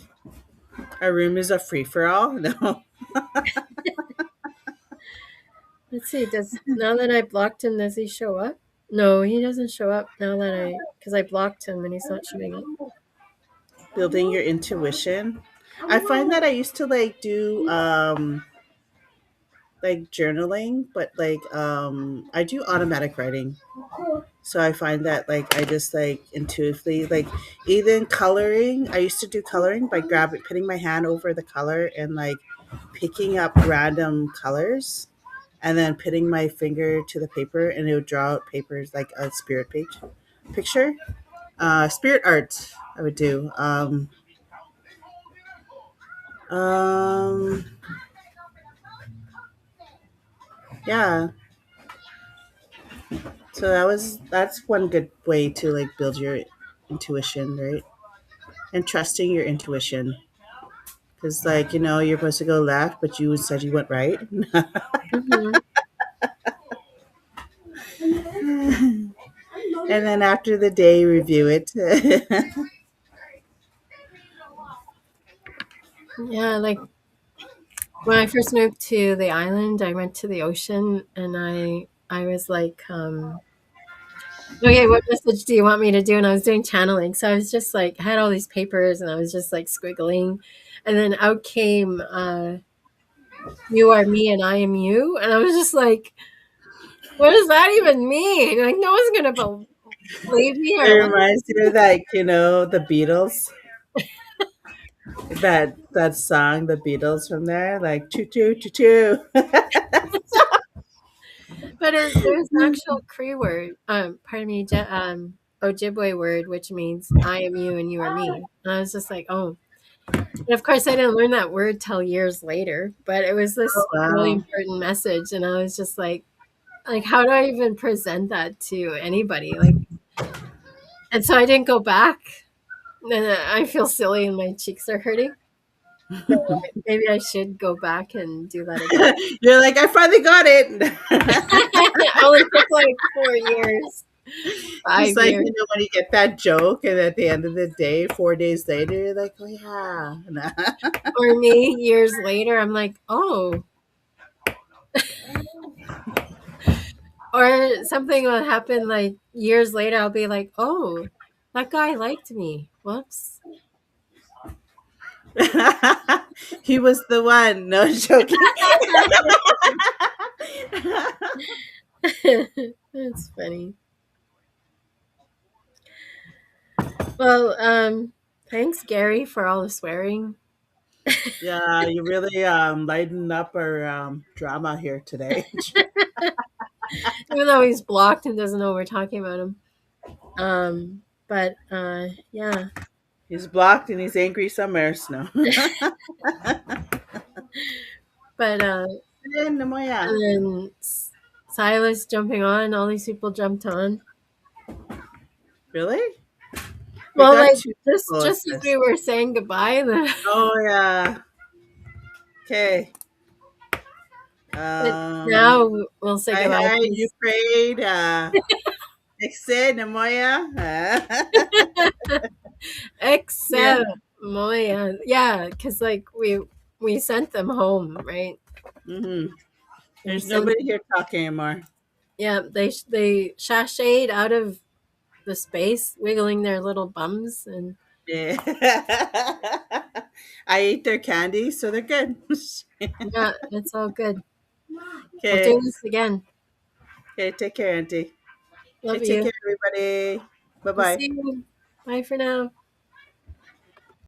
our room is a free for all. No. Let's see. Does now that I blocked him, does he show up? No, he doesn't show up now that because I blocked him and he's not showing up. Building your intuition. I find that I used to like do like journaling, but like I do automatic writing. So I find that like I just like intuitively like even coloring. I used to do coloring by grabbing putting my hand over the color and like picking up random colors and then putting my finger to the paper and it would draw out papers like a spirit picture. Spirit art I would do. Um yeah. So that's one good way to like build your intuition, right? And trusting your intuition. Because like, you're supposed to go left, but you said you went right. Hmm. And then after the day review it. Yeah, like when I first moved to the island, I went to the ocean and I was like, okay, what message do you want me to do? And I was doing channeling, so I was just like, I had all these papers and I was just like squiggling, and then out came, "You are me and I am you," and I was just like, what does that even mean? Like, no one's gonna believe me It or what? reminds me of like, the Beatles. That song, the Beatles from there, like choo choo choo choo. But there's an actual Cree word, pardon me, Ojibwe word, which means I am you and you are me. And I was just like, oh. And of course, I didn't learn that word till years later, but it was Oh this really wow. important message. And I was just like, how do I even present that to anybody? Like, and so I didn't go back. And I feel silly and my cheeks are hurting. So maybe I should go back and do that again. You're like, I finally got it. It only took like 4 years, Just five like, years. when you get that joke, and at the end of the day, 4 days later, you're like, oh yeah. For me, years later, I'm like, oh, or something will happen like years later. I'll be like, oh, that guy liked me. Whoops. He was the one. No joking. That's funny. Well, thanks, Gary, for all the swearing. Yeah, you really lightened up our drama here today. Even though he's blocked and doesn't know we're talking about him. But yeah. He's blocked and he's angry somewhere. No. But Namoya. and then Silas jumping on, all these people jumped on. Really? We Well, got like two just people. It just as says. we were saying goodbye, then Oh yeah. Okay. but now we'll say Hi goodbye. hi. You prayed. Exit Namoya. Yeah. Except Moya, yeah, because like we sent them home, right? Mm-hmm. We There's sent, nobody here talking anymore. yeah, they sashayed out of the space, wiggling their little bums, and Yeah. I ate their candy, so they're good. yeah, it's all good. We'll Okay. do this again. Okay, take care, Auntie. Love Okay, take you. care, everybody. Bye We'll bye. see you. Bye for now.